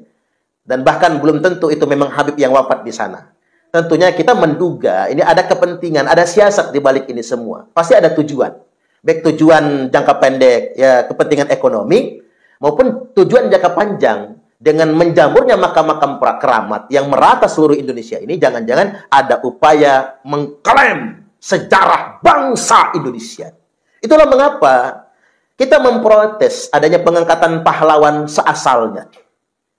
Dan bahkan belum tentu itu memang Habib yang wafat di sana. Tentunya kita menduga ini ada kepentingan, ada siasat di balik ini semua. Pasti ada tujuan. Baik tujuan jangka pendek, ya kepentingan ekonomi, maupun tujuan jangka panjang. Dengan menjamurnya makam-makam keramat yang merata seluruh Indonesia ini, jangan-jangan ada upaya mengklaim sejarah bangsa Indonesia. Itulah mengapa kita memprotes adanya pengangkatan pahlawan seasalnya.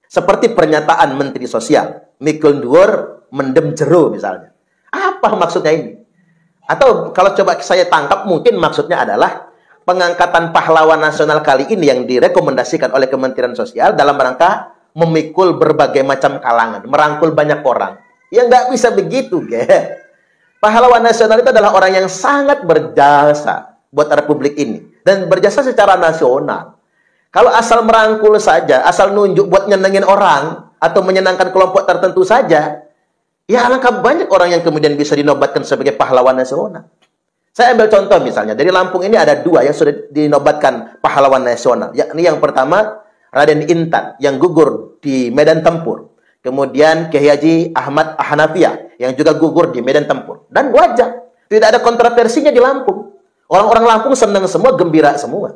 Seperti pernyataan Menteri Sosial, mikul dhuwur mendem jero misalnya. Apa maksudnya ini? Atau kalau coba saya tangkap, mungkin maksudnya adalah pengangkatan pahlawan nasional kali ini yang direkomendasikan oleh Kementerian Sosial dalam rangka memikul berbagai macam kalangan, merangkul banyak orang. Ya nggak bisa begitu, ge. Pahlawan nasional itu adalah orang yang sangat berjasa buat Republik ini. Dan berjasa secara nasional. Kalau asal merangkul saja, asal nunjuk buat nyenengin orang, atau menyenangkan kelompok tertentu saja, ya alangkah banyak orang yang kemudian bisa dinobatkan sebagai pahlawan nasional. Saya ambil contoh misalnya, dari Lampung ini ada 2 yang sudah dinobatkan pahlawan nasional. Yakni yang pertama, Raden Intan, yang gugur di medan tempur. Kemudian Kiai Haji Ahmad Hanafiah, yang juga gugur di medan tempur. Dan wajar, tidak ada kontroversinya di Lampung. Orang-orang Lampung senang semua, gembira semua.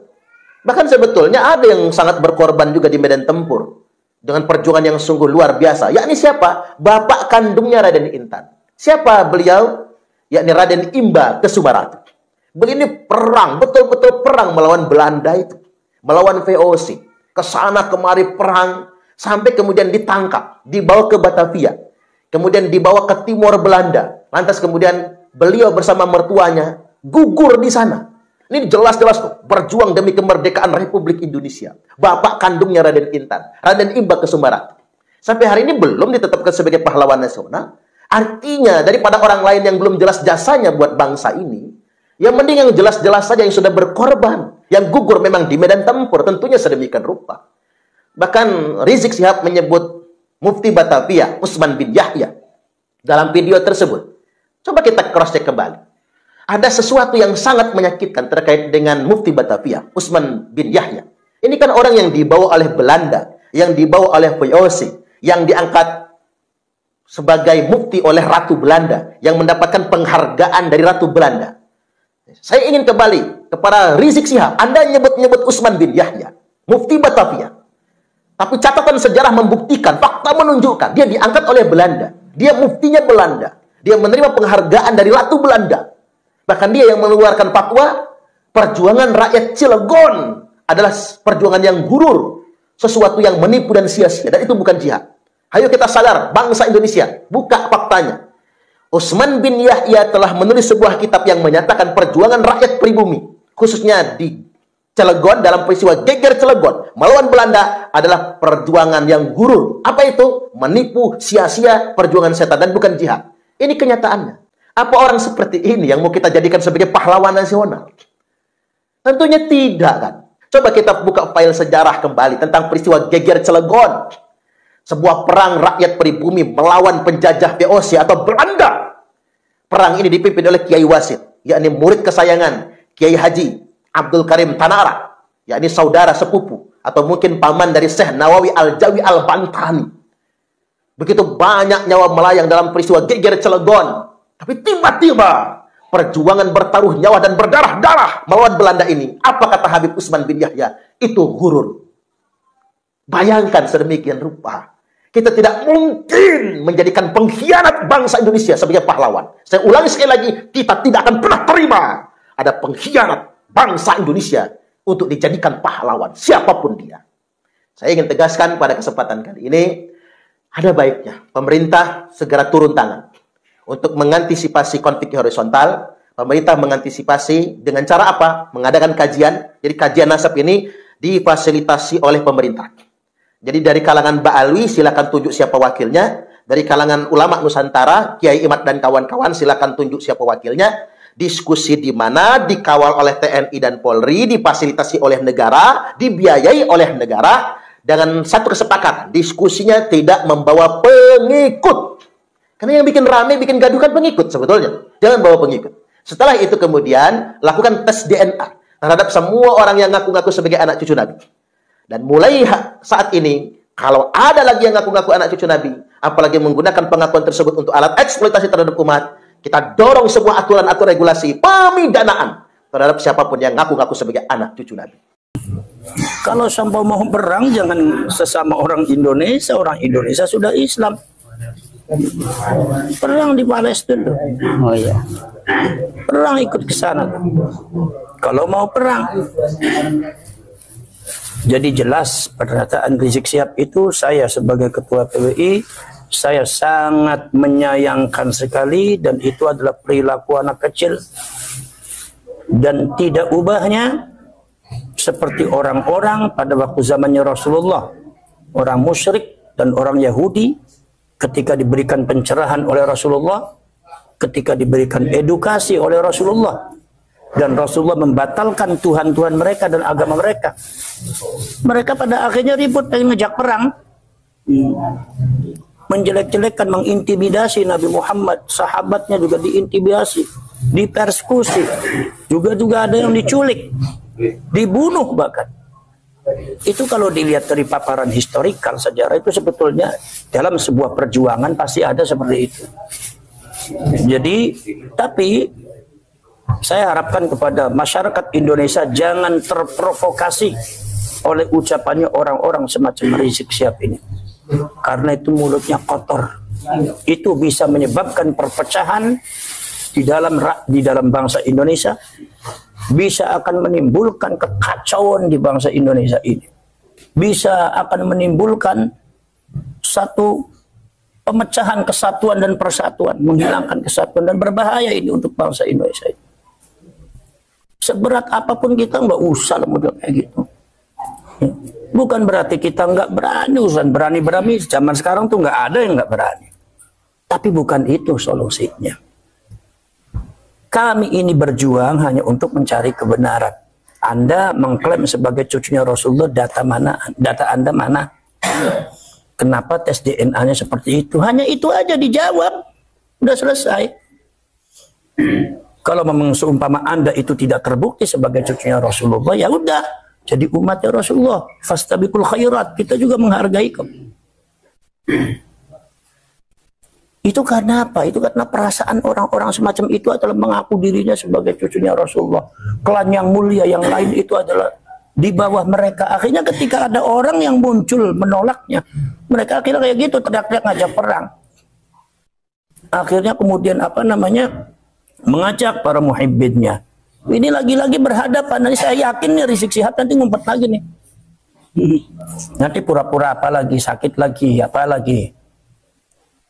Bahkan sebetulnya ada yang sangat berkorban juga di medan tempur. Dengan perjuangan yang sungguh luar biasa. Yakni siapa? Bapak kandungnya Raden Intan. Siapa beliau? Yakni Raden Imba Kesubaratu. Beliau ini perang, betul-betul perang melawan Belanda itu. Melawan VOC. Kesana kemari perang. Sampai kemudian ditangkap. Dibawa ke Batavia. Kemudian dibawa ke timur Belanda. Lantas kemudian beliau bersama mertuanya gugur di sana. Ini jelas-jelas tuh, berjuang demi kemerdekaan Republik Indonesia. Bapak kandungnya Raden Intan, Raden Imba Kesubaratu. Sampai hari ini belum ditetapkan sebagai pahlawan nasional. Artinya, daripada orang lain yang belum jelas jasanya buat bangsa ini, yang mending yang jelas-jelas saja yang sudah berkorban. Yang gugur memang di medan tempur, tentunya sedemikian rupa. Bahkan Rizik Syihab menyebut Mufti Batavia, Utsman bin Yahya. Dalam video tersebut. Coba kita cross-check kembali. Ada sesuatu yang sangat menyakitkan terkait dengan Mufti Batavia, Utsman bin Yahya. Ini kan orang yang dibawa oleh Belanda, yang dibawa oleh VOC, yang diangkat sebagai mufti oleh Ratu Belanda, yang mendapatkan penghargaan dari Ratu Belanda. Saya ingin kembali kepada Rizik Syihab. Anda nyebut-nyebut Utsman bin Yahya, Mufti Batavia. Tapi catatan sejarah membuktikan, fakta menunjukkan, dia diangkat oleh Belanda. Dia muftinya Belanda. Dia menerima penghargaan dari Ratu Belanda. Bahkan dia yang mengeluarkan fatwa, perjuangan rakyat Cilegon adalah perjuangan yang gurur, sesuatu yang menipu dan sia-sia, dan itu bukan jihad. Ayo kita sadar, bangsa Indonesia, buka faktanya. Utsman bin Yahya telah menulis sebuah kitab yang menyatakan perjuangan rakyat pribumi, khususnya di Cilegon, dalam peristiwa geger Cilegon melawan Belanda, adalah perjuangan yang gurur. Apa itu? Menipu, sia-sia, perjuangan setan, dan bukan jihad. Ini kenyataannya. Apa orang seperti ini yang mau kita jadikan sebagai pahlawan nasional? Tentunya tidak, kan? Coba kita buka file sejarah kembali tentang peristiwa geger Cilegon. Sebuah perang rakyat pribumi melawan penjajah VOC atau Belanda. Perang ini dipimpin oleh Kiai Wasit, yakni murid kesayangan Kiai Haji Abdul Karim Tanara, yakni saudara sepupu atau mungkin paman dari Syekh Nawawi Al-Jawi Al-Bantani. Begitu banyak nyawa melayang dalam peristiwa geger Cilegon. Tapi tiba-tiba perjuangan bertaruh nyawa dan berdarah-darah melawan Belanda ini, apa kata Habib Utsman bin Yahya? Itu gurur. Bayangkan sedemikian rupa. Kita tidak mungkin menjadikan pengkhianat bangsa Indonesia sebagai pahlawan. Saya ulangi sekali lagi, kita tidak akan pernah terima ada pengkhianat bangsa Indonesia untuk dijadikan pahlawan, siapapun dia. Saya ingin tegaskan pada kesempatan kali ini, ada baiknya pemerintah segera turun tangan untuk mengantisipasi konflik horizontal. Pemerintah mengantisipasi dengan cara apa? Mengadakan kajian. Jadi kajian nasab ini difasilitasi oleh pemerintah. Jadi dari kalangan Ba'alwi silakan tunjuk siapa wakilnya. Dari kalangan ulama Nusantara, Kiai Imad dan kawan-kawan silakan tunjuk siapa wakilnya. Diskusi di mana dikawal oleh TNI dan Polri, difasilitasi oleh negara, dibiayai oleh negara, dengan satu kesepakatan, diskusinya tidak membawa pengikut. Karena yang bikin rame, bikin gaduh kan pengikut sebetulnya. Jangan bawa pengikut. Setelah itu kemudian lakukan tes DNA terhadap semua orang yang ngaku-ngaku sebagai anak cucu Nabi. Dan mulai saat ini, kalau ada lagi yang ngaku-ngaku anak cucu Nabi, apalagi menggunakan pengakuan tersebut untuk alat eksploitasi terhadap umat, kita dorong semua aturan atau regulasi pemidanaan terhadap siapapun yang ngaku-ngaku sebagai anak cucu Nabi. Kalau sampai mau perang, jangan sesama orang Indonesia sudah Islam. Perang di Palestina. Oh iya. Perang ikut ke sana. Kalau mau perang. Jadi jelas pernyataan Rizik Syihab itu, saya sebagai ketua PWI, saya sangat menyayangkan sekali, dan itu adalah perilaku anak kecil dan tidak ubahnya seperti orang-orang pada waktu zamannya Rasulullah, orang musyrik dan orang Yahudi, ketika diberikan pencerahan oleh Rasulullah, ketika diberikan edukasi oleh Rasulullah, dan Rasulullah membatalkan Tuhan-Tuhan mereka dan agama mereka, mereka pada akhirnya ribut pengen ngejak perang, menjelek-jelekkan, mengintimidasi Nabi Muhammad, sahabatnya juga diintimidasi, dipersekusi, juga ada yang diculik, dibunuh bahkan. Itu kalau dilihat dari paparan historikal sejarah, itu sebetulnya dalam sebuah perjuangan pasti ada seperti itu. Jadi, tapi saya harapkan kepada masyarakat Indonesia jangan terprovokasi oleh ucapannya orang-orang semacam Rizik Syihab ini. Karena itu mulutnya kotor. Itu bisa menyebabkan perpecahan di dalam bangsa Indonesia, bisa akan menimbulkan kekacauan di bangsa Indonesia ini, bisa akan menimbulkan satu pemecahan kesatuan dan persatuan, menghilangkan kesatuan, dan berbahaya ini untuk bangsa Indonesia ini. Seberat apapun kita nggak usah model kayak gitu. Bukan berarti kita nggak berani, berani. Zaman sekarang tuh nggak ada yang nggak berani. Tapi bukan itu solusinya. Kami ini berjuang hanya untuk mencari kebenaran. Anda mengklaim sebagai cucunya Rasulullah, data Anda mana? Kenapa tes DNA-nya seperti itu? Hanya itu aja dijawab. Udah selesai. Kalau memang seumpama Anda itu tidak terbukti sebagai cucunya Rasulullah, ya udah. Jadi umatnya Rasulullah, fastabiqul khairat, kita juga menghargai kamu. Itu karena apa? Itu karena perasaan orang-orang semacam itu adalah mengaku dirinya sebagai cucunya Rasulullah. Klan yang mulia yang lain itu adalah di bawah mereka. Akhirnya ketika ada orang yang muncul menolaknya, mereka akhirnya kayak gitu, teriak-teriak ngajak perang. Akhirnya kemudian mengajak para muhibbinnya. Ini lagi-lagi berhadapan. Nanti saya yakin nih Rizik Syihab nanti ngumpet lagi nih. Nanti pura-pura apa lagi, sakit lagi, apa lagi.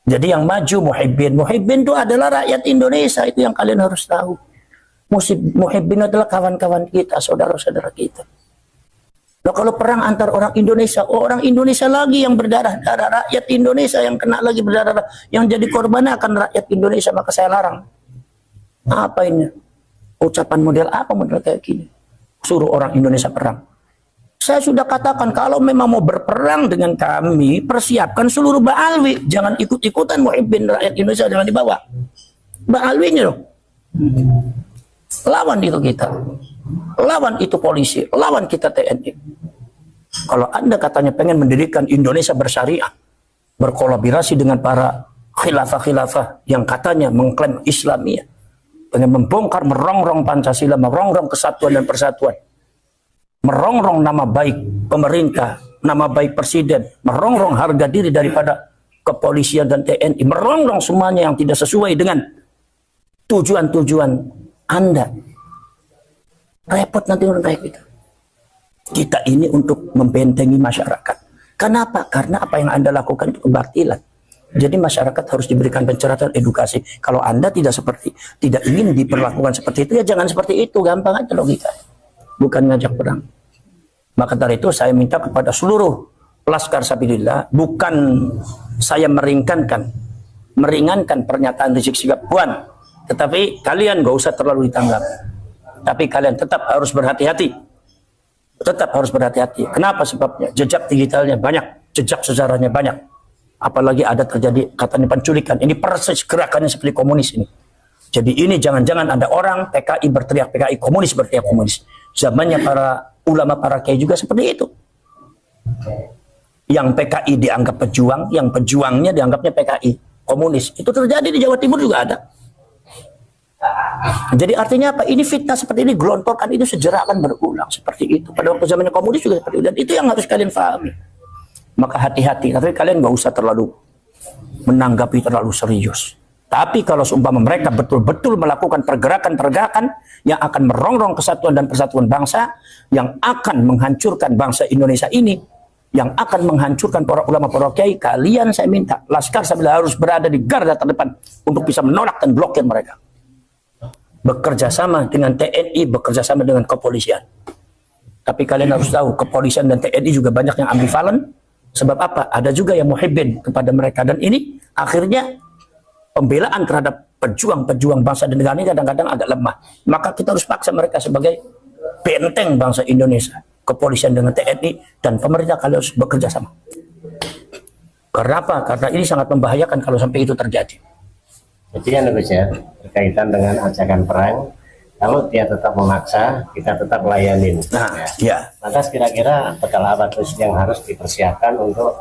Jadi yang maju muhibbin. Muhibbin itu adalah rakyat Indonesia. Itu yang kalian harus tahu. Muhibbin adalah kawan-kawan kita, saudara-saudara kita. Nah, kalau perang antar orang Indonesia lagi yang berdarah-darah, rakyat Indonesia yang kena lagi berdarah, yang jadi korbannya akan rakyat Indonesia, maka saya larang. Apa ini? Ucapan model apa model kayak gini? Suruh orang Indonesia perang. Saya sudah katakan kalau memang mau berperang dengan kami, persiapkan seluruh Ba'alwi. Jangan ikut-ikutan muhibbin rakyat Indonesia, jangan dibawa. Ba'alwinya dong. Lawan itu kita. Lawan itu polisi, lawan kita TNI. Kalau Anda katanya pengen mendirikan Indonesia bersyariah, berkolaborasi dengan para khilafah-khilafah yang katanya mengklaim Islamiyah, pengen membongkar, merongrong Pancasila, merongrong kesatuan dan persatuan, merongrong nama baik pemerintah, nama baik presiden, merongrong harga diri daripada kepolisian dan TNI, merongrong semuanya yang tidak sesuai dengan tujuan-tujuan Anda. Repot nanti orang kayak gitu. Kita ini untuk membentengi masyarakat. Kenapa? Karena apa yang Anda lakukan itu kebatilan. Jadi masyarakat harus diberikan pencerahan edukasi. Kalau Anda tidak ingin diperlakukan seperti itu, ya jangan seperti itu. Gampang aja logika. Bukan ngajak perang. Maka dari itu saya minta kepada seluruh Laskar Sabilillah, bukan saya meringankan pernyataan Rizik Syihab, tetapi kalian gak usah terlalu ditanggap. Tapi kalian tetap harus berhati-hati. Tetap harus berhati-hati. Kenapa sebabnya? Jejak digitalnya banyak, jejak sejarahnya banyak. Apalagi ada terjadi katanya penculikan. Ini persis gerakannya seperti komunis ini. Jadi ini jangan-jangan ada orang PKI berteriak PKI, komunis berteriak komunis. Zamannya para ulama, para kiai juga seperti itu. Yang PKI dianggap pejuang, yang pejuangnya dianggapnya PKI, komunis. Itu terjadi di Jawa Timur juga ada. Jadi artinya apa? Ini fitnah seperti ini gelontorkan, itu sejarah akan berulang seperti itu. Pada waktu zamannya komunis juga seperti itu. Dan itu yang harus kalian pahami. Maka hati-hati. Tapi kalian nggak usah terlalu menanggapi terlalu serius. Tapi kalau seumpama mereka betul-betul melakukan pergerakan-pergerakan yang akan merongrong kesatuan dan persatuan bangsa, yang akan menghancurkan bangsa Indonesia ini, yang akan menghancurkan para ulama, para kiai, kalian saya minta Laskar Sabilillah harus berada di garda terdepan untuk bisa menolak dan blokir mereka. Bekerja sama dengan TNI, bekerja sama dengan kepolisian. Tapi kalian harus tahu, kepolisian dan TNI juga banyak yang ambivalen. Sebab apa? Ada juga yang muhibbin kepada mereka. Dan ini akhirnya pembelaan terhadap pejuang-pejuang bangsa dan negara ini kadang-kadang agak lemah. Maka kita harus paksa mereka sebagai benteng bangsa Indonesia. Kepolisian dengan TNI dan pemerintah kalian harus bekerja sama. Karena apa? Karena ini sangat membahayakan kalau sampai itu terjadi. Jadi kan Gus ya, berkaitan dengan ajakan perang, kalau dia tetap memaksa, kita tetap layanin. Nah, ya. Lantas kira-kira bekal apa terus yang harus dipersiapkan untuk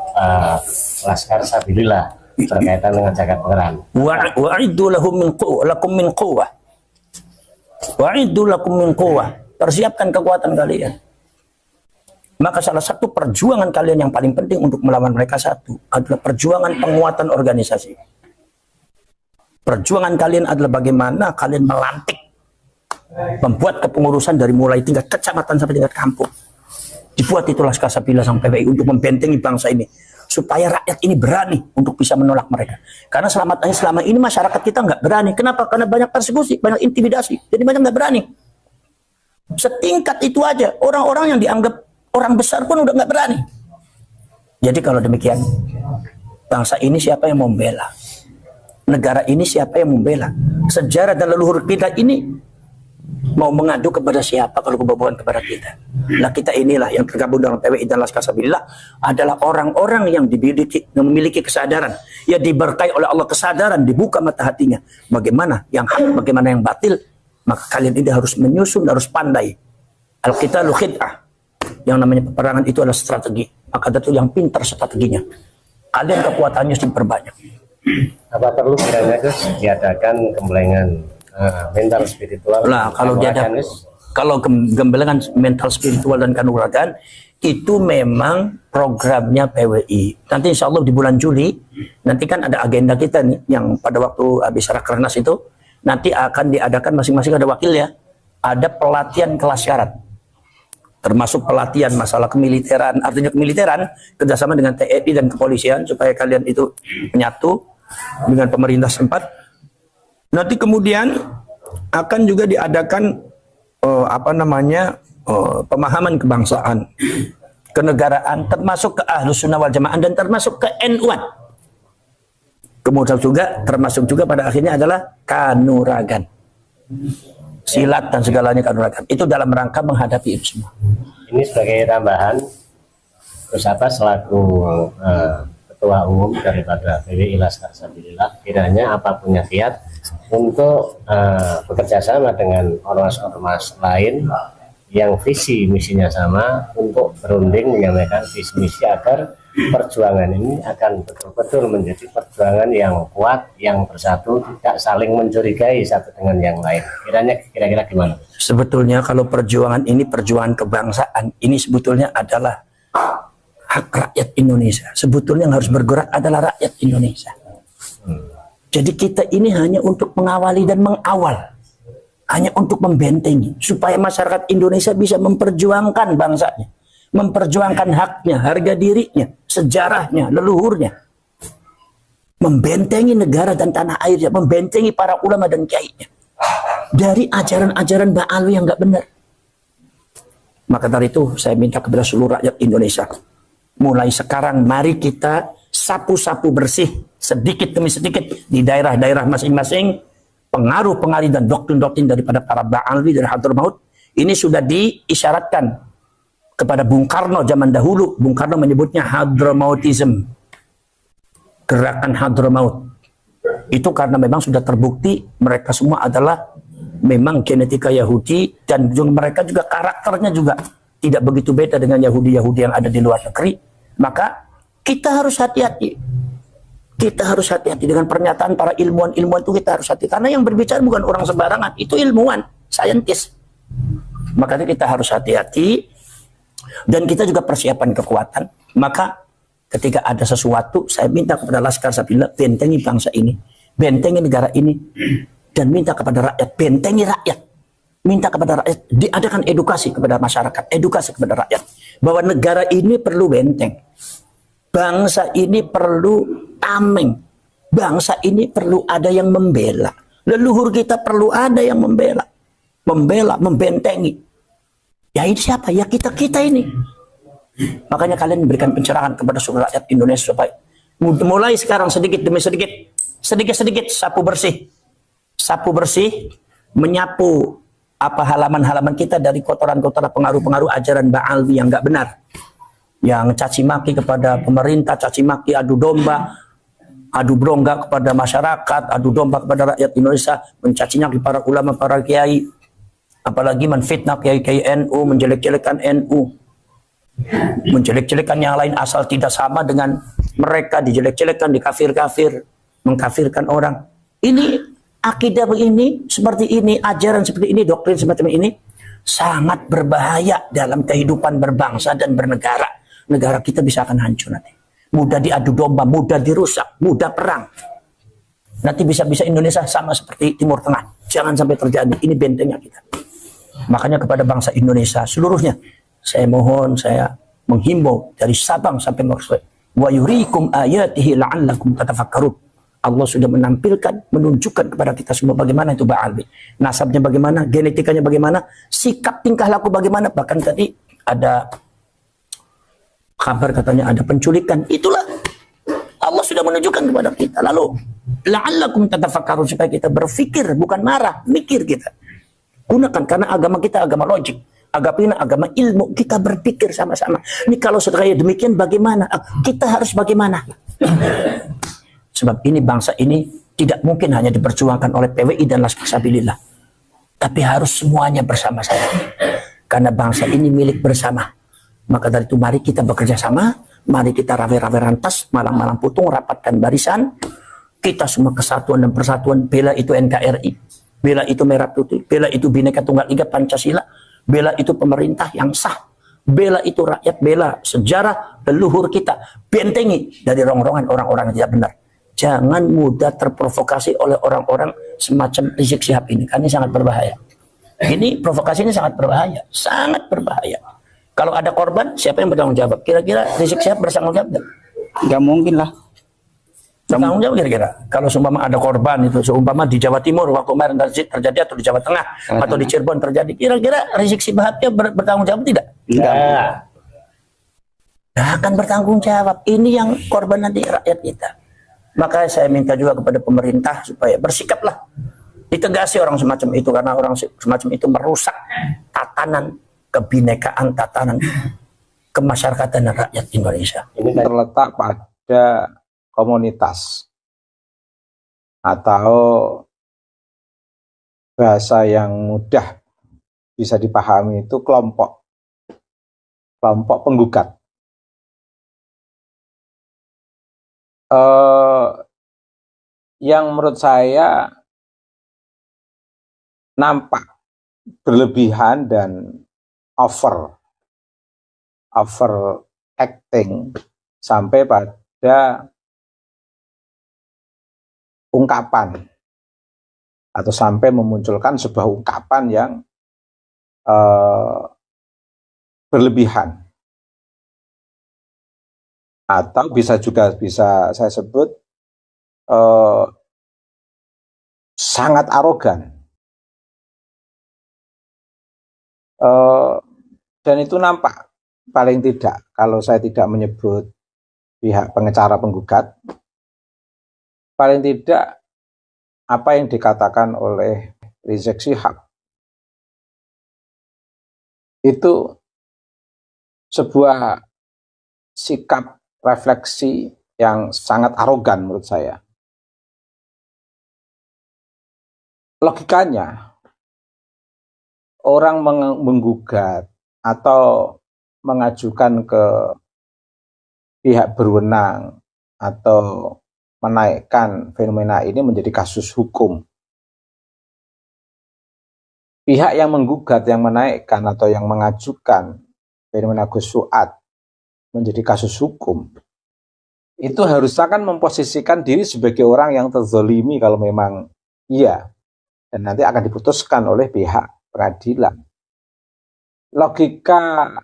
Laskar Sabilillah berkaitan dengan ajakan perang? Wa'iddu lahum min quwwah. Wa'iddu lakum min quwwah. Persiapkan kekuatan kalian. Maka salah satu perjuangan kalian yang paling penting untuk melawan mereka satu adalah perjuangan penguatan organisasi. Perjuangan kalian adalah bagaimana kalian melantik, membuat kepengurusan dari mulai tingkat kecamatan sampai tingkat kampung. Dibuat itu Laskar Sabilillah sang PBI untuk membentengi bangsa ini, supaya rakyat ini berani untuk bisa menolak mereka. Karena selama ini masyarakat kita nggak berani. Kenapa? Karena banyak persekusi, banyak intimidasi. Jadi banyak nggak berani. Setingkat itu aja, orang-orang yang dianggap orang besar pun udah nggak berani. Jadi kalau demikian, bangsa ini siapa yang membela? Negara ini siapa yang membela? Sejarah dan leluhur kita ini mau mengadu kepada siapa kalau kebobohan kepada kita? Nah, kita inilah yang tergabung dalam PWI dan Laskar Sabilillah adalah orang-orang yang memiliki kesadaran, ya diberkahi oleh Allah kesadaran, dibuka mata hatinya. Bagaimana yang hak, bagaimana yang batil, maka kalian ini harus menyusun, harus pandai. Al-qitalu khid'ah. Yang namanya peperangan itu adalah strategi. Maka itu yang pintar strateginya. Kalian kekuatannya harus diperbanyak. Apa perlu kiranya Gus diadakan gemblengan mental spiritual? Nah, kalau gemblengan mental spiritual dan kanuragan itu memang programnya PWI. Nanti insya Allah di bulan Juli nanti kan ada agenda kita nih yang pada waktu habis Rakernas itu nanti akan diadakan masing-masing ada wakil ya. Ada pelatihan kelas syarat. Termasuk pelatihan masalah kemiliteran, artinya kemiliteran kerjasama dengan TNI dan kepolisian supaya kalian itu menyatu dengan pemerintah setempat. Nanti kemudian akan juga diadakan pemahaman kebangsaan, kenegaraan, termasuk ke Ahlus Sunnah wal Jamaah dan termasuk ke NU-an. Kemudian juga termasuk juga pada akhirnya adalah kanuragan, silat dan segalanya kanuragan. Itu dalam rangka menghadapi itu semua. Ini sebagai tambahan, Gus Abbas selaku ketua umum daripada PWI Laskar Sabilillah, kiranya apa punya kiat untuk bekerja sama dengan ormas-ormas lain yang visi misinya sama untuk berunding menyampaikan visi misi agar perjuangan ini akan betul-betul menjadi perjuangan yang kuat, yang bersatu, tidak saling mencurigai satu dengan yang lain. Kira-kira gimana? Sebetulnya kalau perjuangan ini perjuangan kebangsaan, ini sebetulnya adalah hak rakyat Indonesia. Sebetulnya yang harus bergerak adalah rakyat Indonesia. Jadi kita ini hanya untuk mengawali dan mengawal, hanya untuk membentengi supaya masyarakat Indonesia bisa memperjuangkan bangsanya, memperjuangkan haknya, harga dirinya, sejarahnya, leluhurnya, membentengi negara dan tanah airnya, membentengi para ulama dan kiainya dari ajaran-ajaran Ba'alwi yang nggak benar. Maka dari itu saya minta kepada seluruh rakyat Indonesia, mulai sekarang mari kita sapu-sapu bersih sedikit demi sedikit di daerah-daerah masing-masing pengaruh-pengaruh dan doktrin-doktrin daripada para Ba'alwi dari Hadramaut. Ini sudah diisyaratkan kepada Bung Karno zaman dahulu. Bung Karno menyebutnya Hadramautism, gerakan Hadramaut. Itu karena memang sudah terbukti mereka semua adalah memang genetika Yahudi, dan mereka juga karakternya juga tidak begitu beda dengan Yahudi-Yahudi yang ada di luar negeri. Maka kita harus hati-hati. Kita harus hati-hati dengan pernyataan para ilmuwan-ilmuwan itu, kita harus hati. Karena yang berbicara bukan orang sembarangan, itu ilmuwan, saintis. Makanya kita harus hati-hati dan kita juga persiapan kekuatan. Maka ketika ada sesuatu, saya minta kepada Laskar Sabilillah, bentengi bangsa ini, bentengi negara ini, dan minta kepada rakyat, bentengi rakyat. Minta kepada rakyat, diadakan edukasi kepada masyarakat, edukasi kepada rakyat, bahwa negara ini perlu benteng. Bangsa ini perlu tameng. Bangsa ini perlu ada yang membela. Leluhur kita perlu ada yang membela. Membela, membentengi. Ya ini siapa? Ya kita-kita ini. Makanya kalian berikan pencerahan kepada seluruh rakyat Indonesia supaya mulai sekarang sedikit demi sedikit, sedikit-sedikit sapu bersih. Sapu bersih, menyapu halaman-halaman kita dari kotoran-kotoran pengaruh-pengaruh ajaran Ba'alwi yang nggak benar. Yang caci maki kepada pemerintah, caci maki, adu domba, adu bronggak kepada masyarakat, adu domba kepada rakyat Indonesia, mencaci maki para ulama, para kiai, apalagi menfitnah kiai-kiai NU, menjelek-jelekan NU, menjelek-jelekan yang lain asal tidak sama dengan mereka, dijelek-jelekan, dikafir-kafir, mengkafirkan orang. Ini akidah begini, seperti ini, ajaran seperti ini, doktrin semacam ini sangat berbahaya dalam kehidupan berbangsa dan bernegara. Negara kita bisa akan hancur nanti. Mudah diadu domba, mudah dirusak, mudah perang. Nanti bisa-bisa Indonesia sama seperti Timur Tengah. Jangan sampai terjadi. Ini bentengnya kita. Makanya kepada bangsa Indonesia seluruhnya, saya mohon, saya menghimbau dari Sabang sampai Merauke. Wa yuriikum ayatihi la'allakum tatafakkarun. Allah sudah menampilkan, menunjukkan kepada kita semua bagaimana itu Ba'alwi. Nasabnya bagaimana, genetikanya bagaimana, sikap tingkah laku bagaimana. Bahkan tadi ada kabar katanya ada penculikan. Itulah Allah sudah menunjukkan kepada kita. Lalu la'allakum tatafakkarun, supaya kita berpikir, bukan marah, mikir kita. Gunakan, karena agama kita agama logik, agama ilmu. Kita berpikir sama-sama. Ini kalau sudah kayak demikian bagaimana? Kita harus bagaimana? Sebab ini bangsa ini tidak mungkin hanya diperjuangkan oleh PWI dan Laskar Sabilillah, tapi harus semuanya bersama-sama. Karena bangsa ini milik bersama. Maka dari itu mari kita bekerja sama, mari kita rawe-rawe rantas, malang-malang putung, rapatkan barisan. Kita semua kesatuan dan persatuan, bela itu NKRI, bela itu Merah Putih, bela itu Bhinneka Tunggal Ika Pancasila, bela itu pemerintah yang sah, bela itu rakyat, bela sejarah leluhur kita, bentengi dari rongrongan orang-orang yang tidak benar. Jangan mudah terprovokasi oleh orang-orang semacam Rizik Syihab ini, karena ini sangat berbahaya. Ini provokasi ini sangat berbahaya, sangat berbahaya. Kalau ada korban, siapa yang bertanggung jawab? Kira-kira Rizik Syihab bertanggung jawab nggak? Nggak mungkin lah. Bertanggung jawab kira-kira. Kalau seumpama ada korban itu, seumpama di Jawa Timur waktu kemarin terjadi, atau di Jawa Tengah, atau di Cirebon terjadi, kira-kira Rizik Syihab bertanggung jawab tidak? Enggak. Nggak akan bertanggung jawab. Ini yang korban nanti rakyat kita. Maka saya minta juga kepada pemerintah supaya bersikaplah, ditegasi orang semacam itu, karena orang semacam itu merusak tatanan kebinekaan, tatanan kemasyarakatan dan rakyat Indonesia. Ini terletak pada komunitas atau bahasa yang mudah bisa dipahami itu kelompok penggugat. Yang menurut saya nampak berlebihan dan over acting sampai pada ungkapan atau sampai memunculkan sebuah ungkapan yang berlebihan, atau bisa saya sebut sangat arogan. Dan itu nampak, paling tidak, kalau saya tidak menyebut pihak pengacara penggugat, paling tidak apa yang dikatakan oleh Rizik Syihab itu sebuah sikap refleksi yang sangat arogan menurut saya. Logikanya, orang menggugat atau mengajukan ke pihak berwenang atau menaikkan fenomena ini menjadi kasus hukum. Pihak yang menggugat, yang menaikkan atau yang mengajukan fenomena Gus Fuad menjadi kasus hukum, itu harusnya kan memposisikan diri sebagai orang yang terzolimi kalau memang iya, dan nanti akan diputuskan oleh pihak peradilan. Logika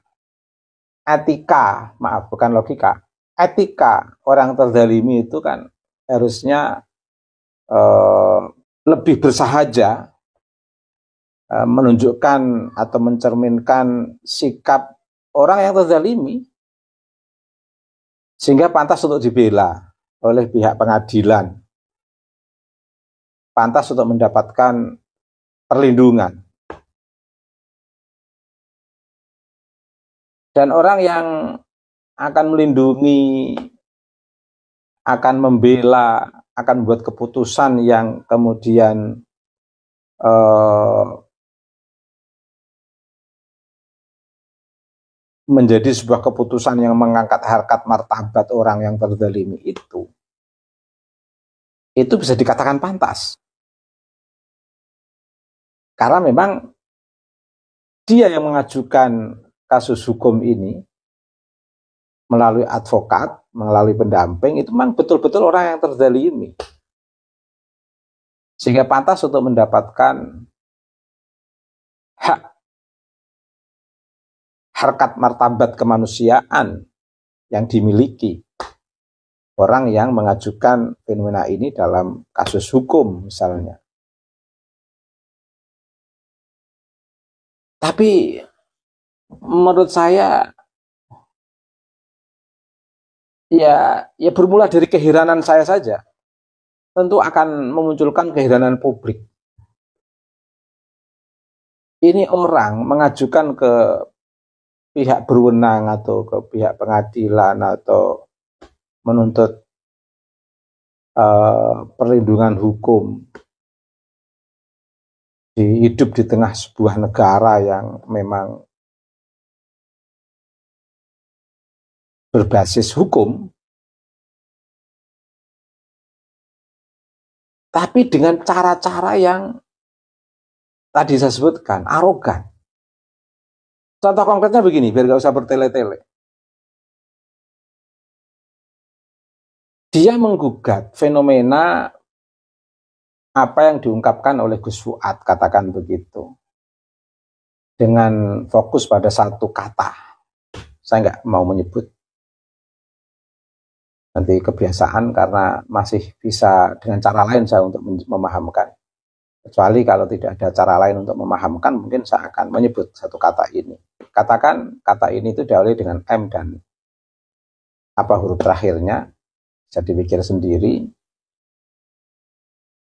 etika, maaf bukan logika, etika orang terzalimi itu kan harusnya lebih bersahaja, menunjukkan atau mencerminkan sikap orang yang terzalimi sehingga pantas untuk dibela oleh pihak pengadilan, pantas untuk mendapatkan perlindungan. Dan orang yang akan melindungi, akan membela, akan membuat keputusan yang kemudian menjadi sebuah keputusan yang mengangkat harkat martabat orang yang terzalimi itu bisa dikatakan pantas. Karena memang dia yang mengajukan kasus hukum ini melalui advokat, melalui pendamping, itu memang betul-betul orang yang terzalimi. Sehingga pantas untuk mendapatkan hak, harkat martabat kemanusiaan yang dimiliki orang yang mengajukan fenomena ini dalam kasus hukum misalnya. Tapi menurut saya ya bermula dari keheranan saya saja, tentu akan memunculkan keheranan publik. Ini orang mengajukan ke pihak berwenang atau ke pihak pengadilan atau menuntut perlindungan hukum, hidup di tengah sebuah negara yang memang berbasis hukum, tapi dengan cara-cara yang tadi saya sebutkan, arogan. Contoh konkretnya begini, biar gak usah bertele-tele. Dia menggugat fenomena apa yang diungkapkan oleh Gus Fuad, katakan begitu, dengan fokus pada satu kata. Saya nggak mau menyebut, nanti kebiasaan karena masih bisa dengan cara lain saya untuk memahamkan. Kecuali kalau tidak ada cara lain untuk memahamkan, mungkin saya akan menyebut satu kata ini. Katakan kata ini itu diawali dengan M dan apa huruf terakhirnya, bisa dipikir sendiri.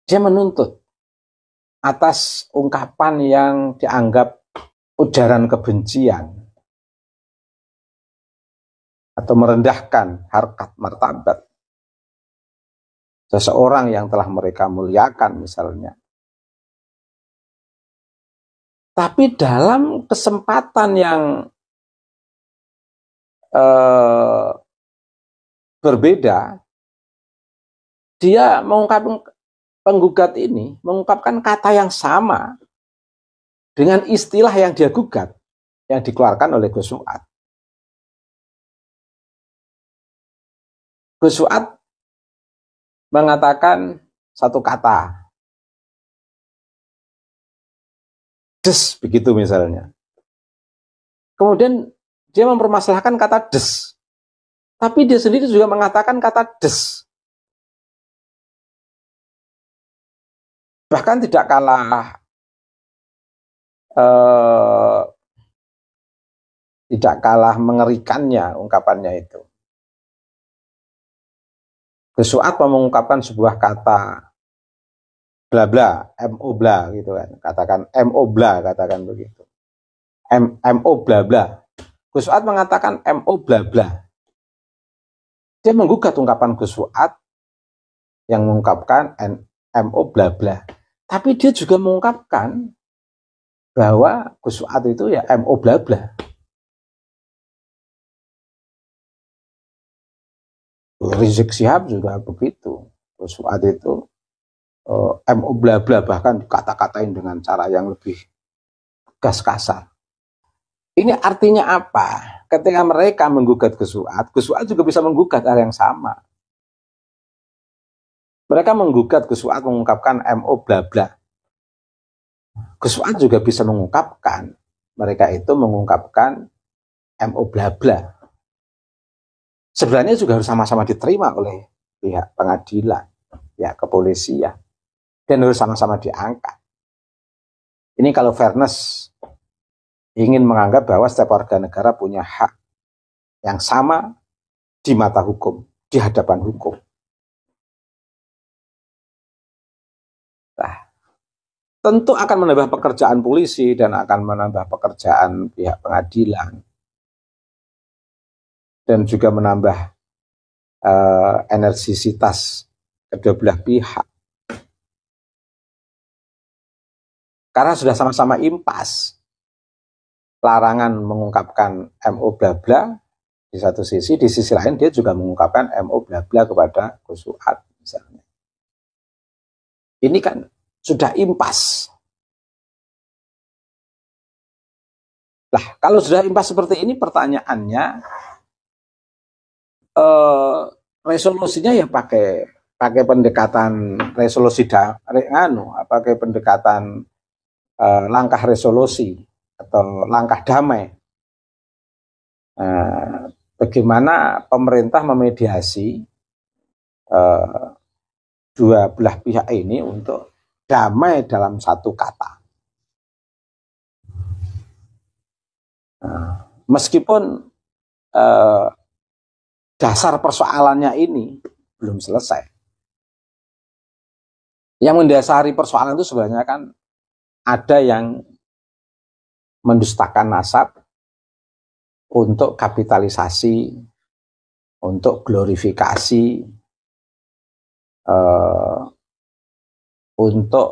Dia menuntut atas ungkapan yang dianggap ujaran kebencian atau merendahkan harkat martabat seseorang yang telah mereka muliakan misalnya. Tapi dalam kesempatan yang berbeda, dia penggugat ini mengungkapkan kata yang sama dengan istilah yang dia gugat, yang dikeluarkan oleh Gus Fuad. Gus Fuad mengatakan satu kata, des, begitu misalnya. Kemudian dia mempermasalahkan kata des, tapi dia sendiri juga mengatakan kata des. Bahkan tidak kalah mengerikannya ungkapannya itu. Gus Fuad mengungkapkan sebuah kata bla bla, mo bla gitu kan. Katakan mo bla, katakan begitu. Mo bla bla. Gus Fuad mengatakan mo bla bla. Dia menggugat ungkapan Gus Fuad yang mengungkapkan mo bla bla. Tapi dia juga mengungkapkan bahwa Gus Fuad itu ya mo bla bla. Rizik Syihab juga begitu. Gus Fuad itu mo bla bla, bahkan dikata-katain dengan cara yang lebih tegas, kasar. Ini artinya apa? Ketika mereka menggugat Gus Fuad juga bisa menggugat hal yang sama. Mereka menggugat Gus Fuad mengungkapkan mo bla bla. Gus Fuad juga bisa mengungkapkan mereka itu mengungkapkan mo bla bla. Sebenarnya juga harus sama-sama diterima oleh pihak pengadilan, pihak kepolisian, dan harus sama-sama diangkat. Ini kalau fairness ingin menganggap bahwa setiap warga negara punya hak yang sama di mata hukum, di hadapan hukum. Nah, tentu akan menambah pekerjaan polisi dan akan menambah pekerjaan pihak pengadilan. Dan juga menambah energisitas kedua belah pihak. Karena sudah sama-sama impas. Larangan mengungkapkan mo bla bla di satu sisi, di sisi lain dia juga mengungkapkan mo bla bla kepada Gus Fuad misalnya. Ini kan sudah impas. Lah, kalau sudah impas seperti ini, pertanyaannya, resolusinya ya pakai pendekatan resolusi pakai pendekatan langkah resolusi atau langkah damai. Bagaimana pemerintah memediasi dua belah pihak ini untuk damai dalam satu kata. Meskipun dasar persoalannya ini belum selesai. Yang mendasari persoalan itu sebenarnya kan ada yang mendustakan nasab untuk kapitalisasi, untuk glorifikasi, untuk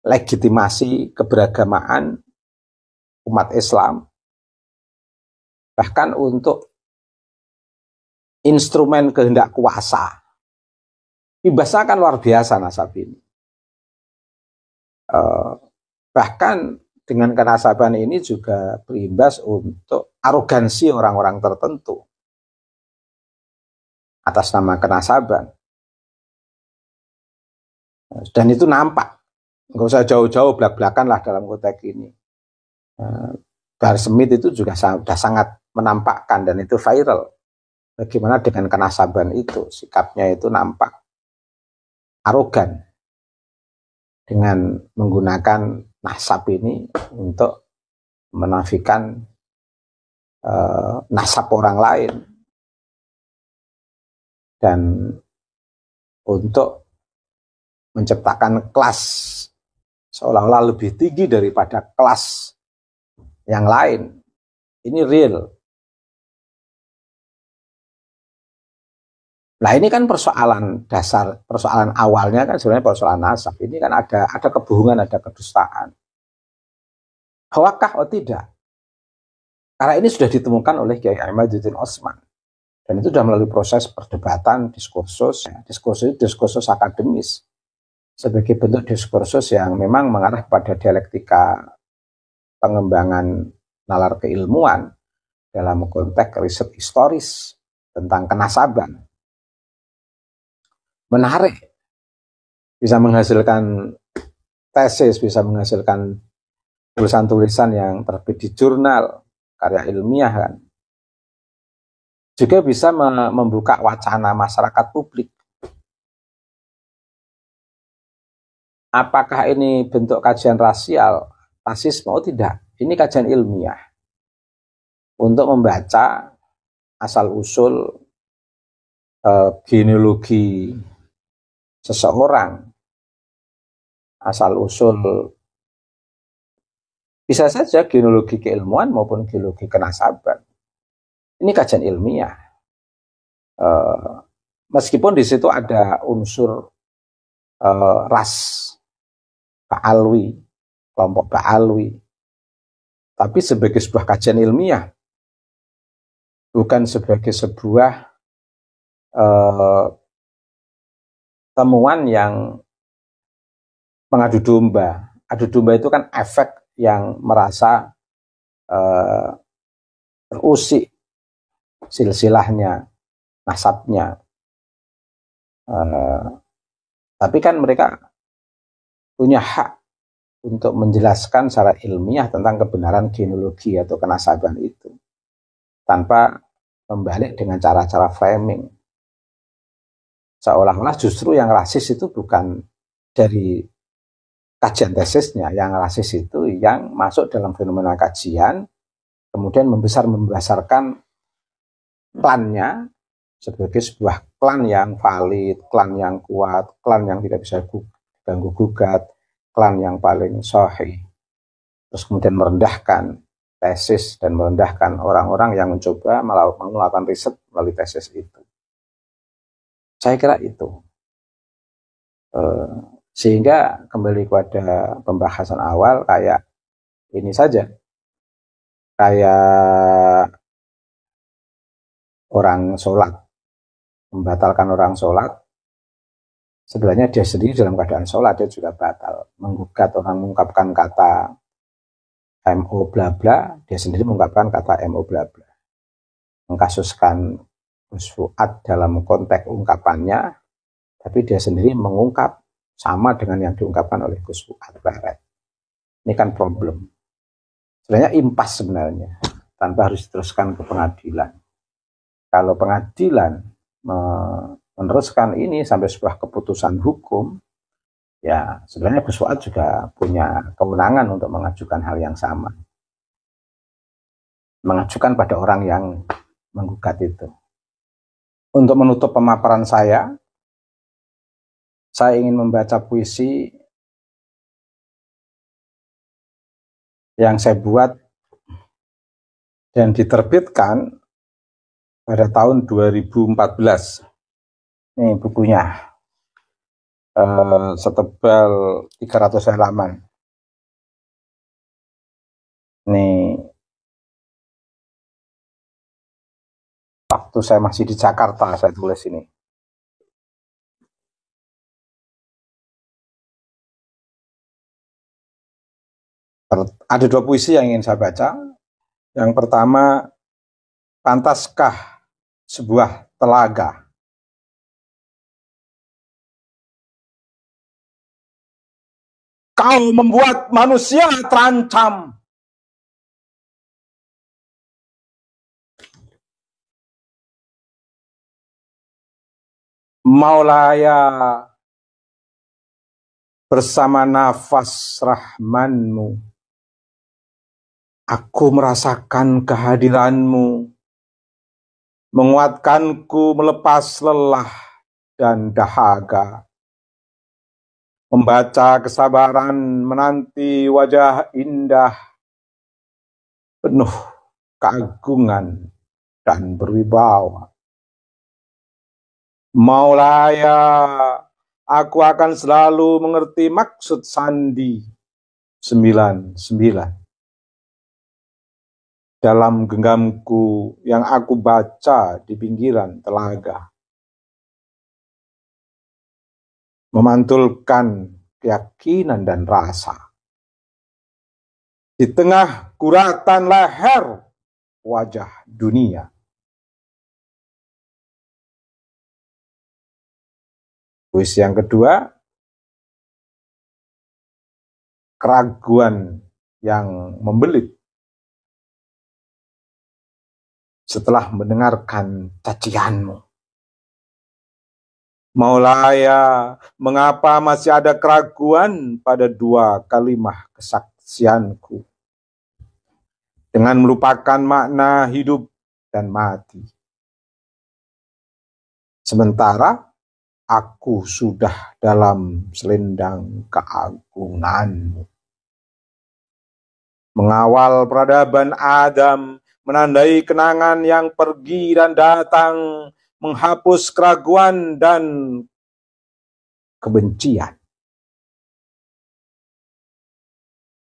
legitimasi keberagamaan umat Islam, bahkan untuk instrumen kehendak kuasa. Ibasnya kan luar biasa nasab ini. Bahkan dengan kenasaban ini juga berimbas untuk arogansi orang-orang tertentu atas nama kenasaban. Dan itu nampak. Nggak usah jauh-jauh, belak-belakan lah dalam konteks ini. Bahar Smith itu juga sudah sangat menampakkan dan itu viral. Bagaimana dengan kenasaban itu, sikapnya itu nampak arogan dengan menggunakan nasab ini untuk menafikan nasab orang lain dan untuk menciptakan kelas seolah-olah lebih tinggi daripada kelas yang lain. Ini real. Nah ini kan persoalan dasar, persoalan awalnya kan sebenarnya persoalan nasab. Ini kan ada kebohongan, ada kedustaan. Hoakah atau tidak? Karena ini sudah ditemukan oleh Kiai Imaduddin Osman. Dan itu sudah melalui proses perdebatan, diskursus akademis. Sebagai bentuk diskursus yang memang mengarah pada dialektika pengembangan nalar keilmuan dalam konteks riset historis tentang kenasaban. Menarik, bisa menghasilkan tesis, bisa menghasilkan tulisan-tulisan yang terbit di jurnal, karya ilmiah kan. Juga bisa membuka wacana masyarakat publik. Apakah ini bentuk kajian rasial, rasisme? Oh tidak, ini kajian ilmiah. Untuk membaca asal-usul genealogi seseorang, asal-usul bisa saja genealogi keilmuan maupun genealogi kenasaban. Ini kajian ilmiah. Meskipun di situ ada unsur ras Ba'alwi, kelompok Ba'alwi, tapi sebagai sebuah kajian ilmiah, bukan sebagai sebuah temuan yang mengadu domba. Adu domba itu kan efek yang merasa terusik silsilahnya, nasabnya. Tapi kan mereka punya hak untuk menjelaskan secara ilmiah tentang kebenaran genealogi atau kenasaban itu tanpa membalik dengan cara-cara framing. Seolah-olah justru yang rasis itu bukan dari kajian tesisnya, yang rasis itu yang masuk dalam fenomena kajian, kemudian membesarkan klannya sebagai sebuah klan yang valid, klan yang kuat, klan yang tidak bisa ganggu-gugat, klan yang paling sahih. Terus kemudian merendahkan tesis dan merendahkan orang-orang yang mencoba melakukan riset melalui tesis itu. Saya kira itu. Sehingga kembali kepada pembahasan awal kayak ini saja. Kayak orang sholat, membatalkan orang sholat, sebenarnya dia sendiri dalam keadaan sholat, dia juga batal. Menggugat orang mengungkapkan kata MO bla bla, dia sendiri mengungkapkan kata MO bla bla. Mengkasuskan Gus Fuad dalam konteks ungkapannya, tapi dia sendiri mengungkap sama dengan yang diungkapkan oleh Gus Fuad Barat. Ini kan problem. Sebenarnya impas sebenarnya, tanpa harus diteruskan ke pengadilan. Kalau pengadilan meneruskan ini sampai sebuah keputusan hukum, ya sebenarnya Gus Fuad juga punya kewenangan untuk mengajukan hal yang sama. Mengajukan pada orang yang menggugat itu. Untuk menutup pemaparan saya ingin membaca puisi yang saya buat dan diterbitkan pada tahun 2014. Ini bukunya, setebal 300 halaman. Ini waktu saya masih di Jakarta saya tulis ini. Ada dua puisi yang ingin saya baca. Yang pertama, pantaskah sebuah telaga Kau membuat manusia terancam. Maulaya, bersama nafas rahmanmu, aku merasakan kehadiranmu, menguatkanku melepas lelah dan dahaga. Membaca kesabaran menanti wajah indah, penuh keagungan dan berwibawa. Maulaya, aku akan selalu mengerti maksud sandi 99 dalam genggamku yang aku baca di pinggiran telaga. Memantulkan keyakinan dan rasa. Di tengah guratan leher wajah dunia. Puisi yang kedua, keraguan yang membelit setelah mendengarkan cacianmu. Maulaya, mengapa masih ada keraguan pada dua kalimah kesaksianku? Dengan melupakan makna hidup dan mati. Sementara aku sudah dalam selendang keagunganmu. Mengawal peradaban Adam, menandai kenangan yang pergi dan datang, menghapus keraguan dan kebencian,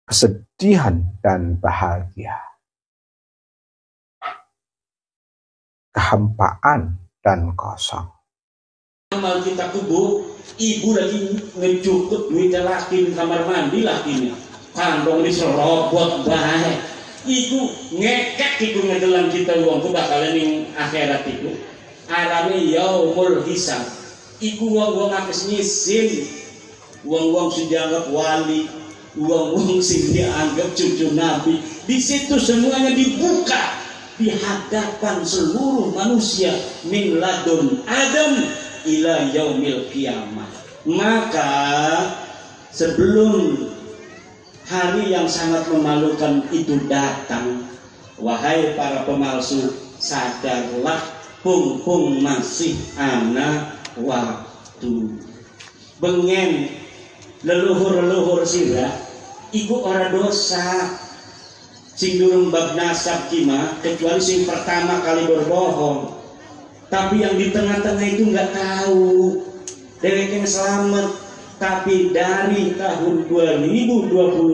kesedihan dan bahagia, kehampaan dan kosong. Amal kita kubu, ibu lagi ngejukut duitnya laki di kamar mandi lakinya, kandong diserobot baik, ibu ngekek ibu ngedelan kita uang ku bakalan yang akhirat itu. Arame yaumul hisab. Iku wong-wong apes nyisin, wong-wong sing dianggap wali, wong-wong sing dianggap cucu Nabi. Di situ semuanya dibuka di hadapan seluruh manusia min ladun Adam ila yaumil kiamah. Maka sebelum hari yang sangat memalukan itu datang, wahai para pemalsu, sadarlah pung masih ana waktu. Bengen leluhur sira iku ora dosa sing durung bab nasab kima, kecuali sing pertama kali berbohong. Tapi yang di tengah-tengah itu nggak tahu dheweke selamat. Tapi dari tahun 2022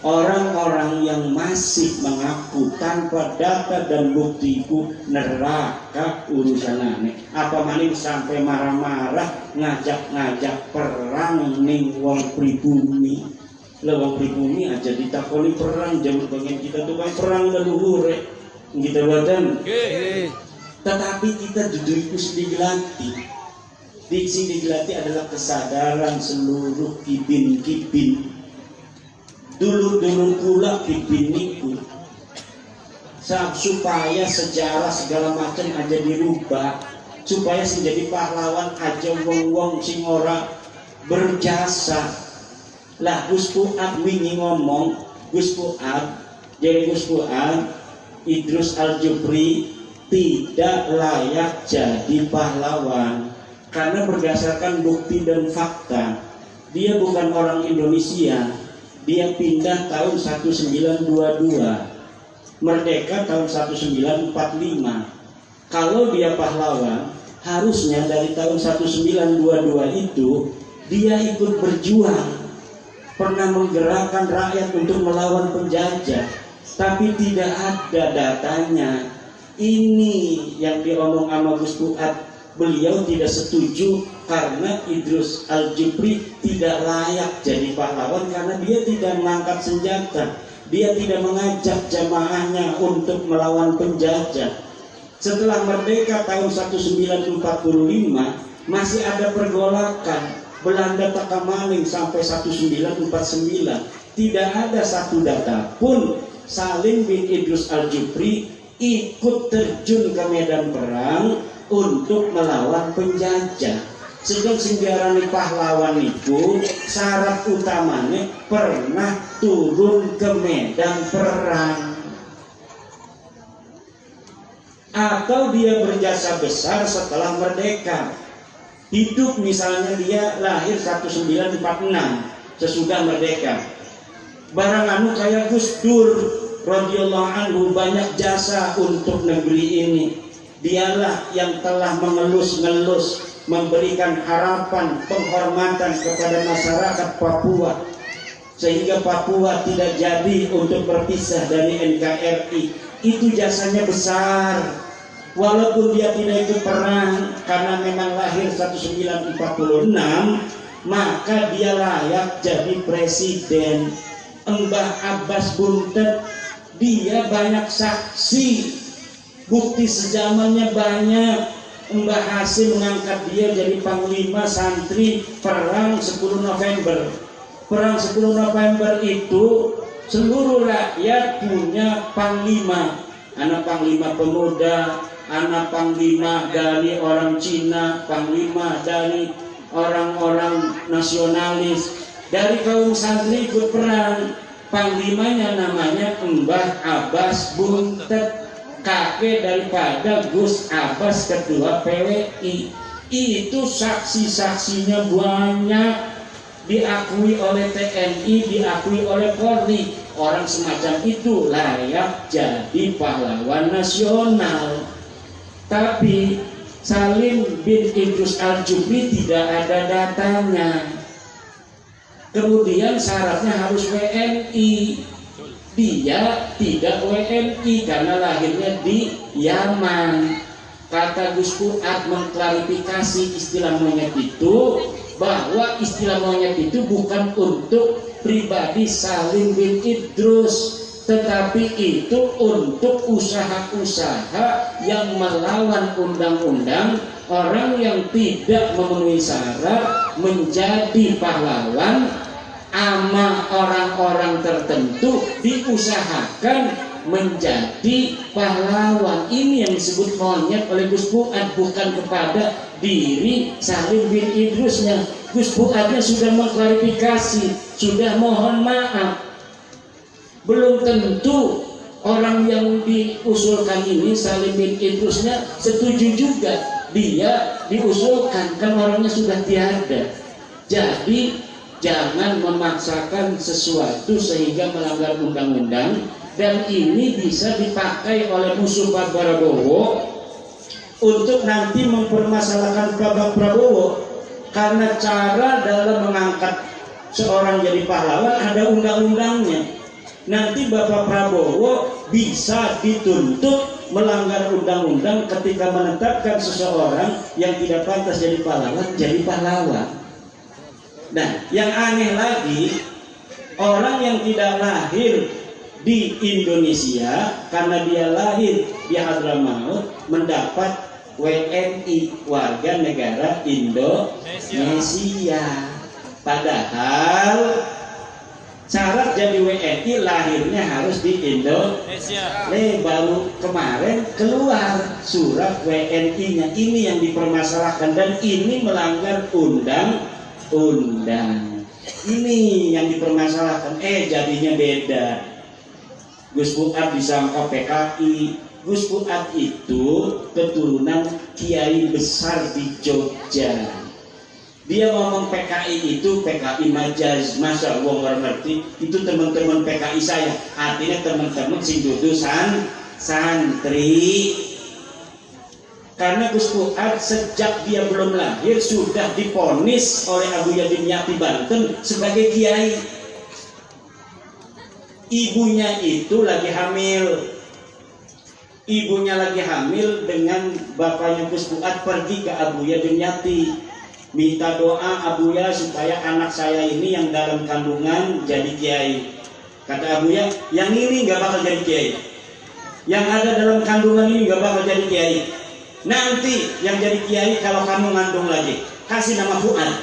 orang-orang yang masih mengaku tanpa data dan buktiku neraka urusan aneh. Apa maning sampai marah-marah ngajak-ngajak perang ning wong pribumi. Lah wong pribumi aja ditakoni perang, jauh bagian kita tuh kan perang leluhur kita badan. Tetapi kita duduk itu digelatih. Diksi digelatih adalah kesadaran seluruh kibin-kibin. Dulu pula kibiniku supaya sejarah segala macam aja dirubah, supaya menjadi pahlawan aja wong-wong sing ora berjasa. Lah Gus Fuad wingi ngomong, Gus Fuad Idrus Al-Jupri tidak layak jadi pahlawan karena berdasarkan bukti dan fakta dia bukan orang Indonesia. Dia pindah tahun 1922, merdeka tahun 1945. Kalau dia pahlawan, harusnya dari tahun 1922 itu dia ikut berjuang, pernah menggerakkan rakyat untuk melawan penjajah, tapi tidak ada datanya. Ini yang diomong sama Gus Fuad. Beliau tidak setuju karena Idrus Al-Jupri tidak layak jadi pahlawan karena dia tidak mengangkat senjata, dia tidak mengajak jamaahnya untuk melawan penjajah. Setelah merdeka tahun 1945 masih ada pergolakan Belanda takamaling sampai 1949, tidak ada satu data pun Salim bin Idrus Al-Jufri ikut terjun ke medan perang untuk melawan penjajah. Sedang singgarani pahlawan itu syarat utamanya pernah turun ke medan perang, atau dia berjasa besar setelah merdeka. Hidup misalnya dia lahir 1946 sesudah merdeka. Barang anu kayak Gus Dur radhiyallahu anhu banyak jasa untuk negeri ini. Dialah yang telah mengelus-ngelus, memberikan harapan, penghormatan kepada masyarakat Papua, sehingga Papua tidak jadi untuk berpisah dari NKRI. Itu jasanya besar. Walaupun dia tidak ikut perang karena memang lahir 1946, maka dia layak jadi presiden. Mbah Abbas Buntet, dia banyak saksi, bukti sejamannya banyak. Mbah Hasim mengangkat dia jadi panglima santri perang 10 November. Perang 10 November itu seluruh rakyat punya panglima. Anak panglima pemuda, anak panglima dari orang Cina, panglima dari orang-orang nasionalis. Dari kaum santri ikut perang, panglimanya namanya Mbah Abbas Buntet, kakek daripada Gus Abbas ketua PWI. Itu saksi-saksinya banyak, diakui oleh TNI, diakui oleh Polri. Orang semacam itu layak jadi pahlawan nasional. Tapi Salim bin Idrus Al-Jufri tidak ada datanya. Kemudian syaratnya harus WNI. Dia tidak WNI karena lahirnya di Yaman. Kata Gus Fuad mengklarifikasi istilah monyet itu, bahwa istilah monyet itu bukan untuk pribadi Salim bin Idrus, tetapi itu untuk usaha-usaha yang melawan undang-undang. Orang yang tidak memenuhi syarat menjadi pahlawan ama orang-orang tertentu diusahakan menjadi pahlawan. Ini yang disebut monyet oleh Gus Fuad, bukan kepada diri Salim bin Idrusnya. Gus Fuadnya sudah mengklarifikasi, sudah mohon maaf. Belum tentu orang yang diusulkan ini Salim bin Idrusnya setuju juga. Dia diusulkan, kan orangnya sudah tiada. Jadi jangan memaksakan sesuatu sehingga melanggar undang-undang. Dan ini bisa dipakai oleh musuh Pak Prabowo untuk nanti mempermasalahkan Pak Prabowo, karena cara dalam mengangkat seorang jadi pahlawan ada undang-undangnya. Nanti Bapak Prabowo bisa dituntut melanggar undang-undang ketika menetapkan seseorang yang tidak pantas jadi pahlawan. Nah, yang aneh lagi, orang yang tidak lahir di Indonesia karena dia lahir di Hadramaut mendapat WNI, warga negara Indonesia. Padahal syarat jadi WNI lahirnya harus di Indonesia. Baru kemarin keluar surat WNI-nya. Ini yang dipermasalahkan dan ini melanggar undang-undang. Ini yang dipermasalahkan. Jadinya beda. Gus Fuad disangka PKI. Gus Fuad itu keturunan kiai besar di Jogja. Dia ngomong PKI itu PKI majaz, masa gua nggak ngerti. Itu teman-teman PKI saya, artinya teman-teman sing dudu santri. Karena Gus Fuad sejak dia belum lahir sudah diponis oleh Abu Yadim Yati Banten sebagai kiai. Ibunya itu lagi hamil. Ibunya lagi hamil dengan bapaknya Gus Fuad pergi ke Abu Yadim Yati. Minta doa Abuya supaya anak saya ini yang dalam kandungan jadi kiai. Kata Abuya, yang ini nggak bakal jadi kiai. Yang ada dalam kandungan ini nggak bakal jadi kiai. Nanti yang jadi kiai kalau kamu ngandung lagi, kasih nama Fuad.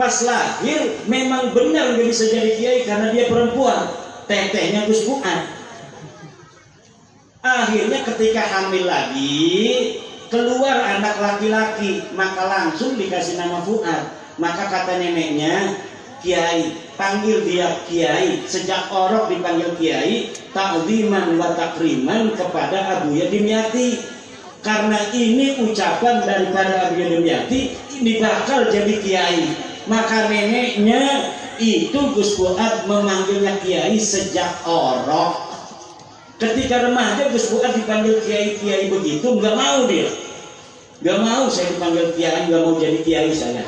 Pas lahir memang benar nggak bisa jadi kiai karena dia perempuan, tetehnya Gus Fuad. Akhirnya ketika hamil lagi keluar anak laki-laki, maka langsung dikasih nama Fuad. Maka kata neneknya, kiai, panggil dia kiai. Sejak orok dipanggil kiai, ta'ziman wa takriman kepada Abuya Dimyati. Karena ini ucapan daripada Abuya Dimyati, ini bakal jadi kiai. Maka neneknya itu Gus Fuad memanggilnya kiai sejak orok. Ketika remaja Gus Fuad dipanggil kiai-kiai begitu, nggak mau dia. Nggak mau saya dipanggil kiai, nggak mau jadi kiai saya.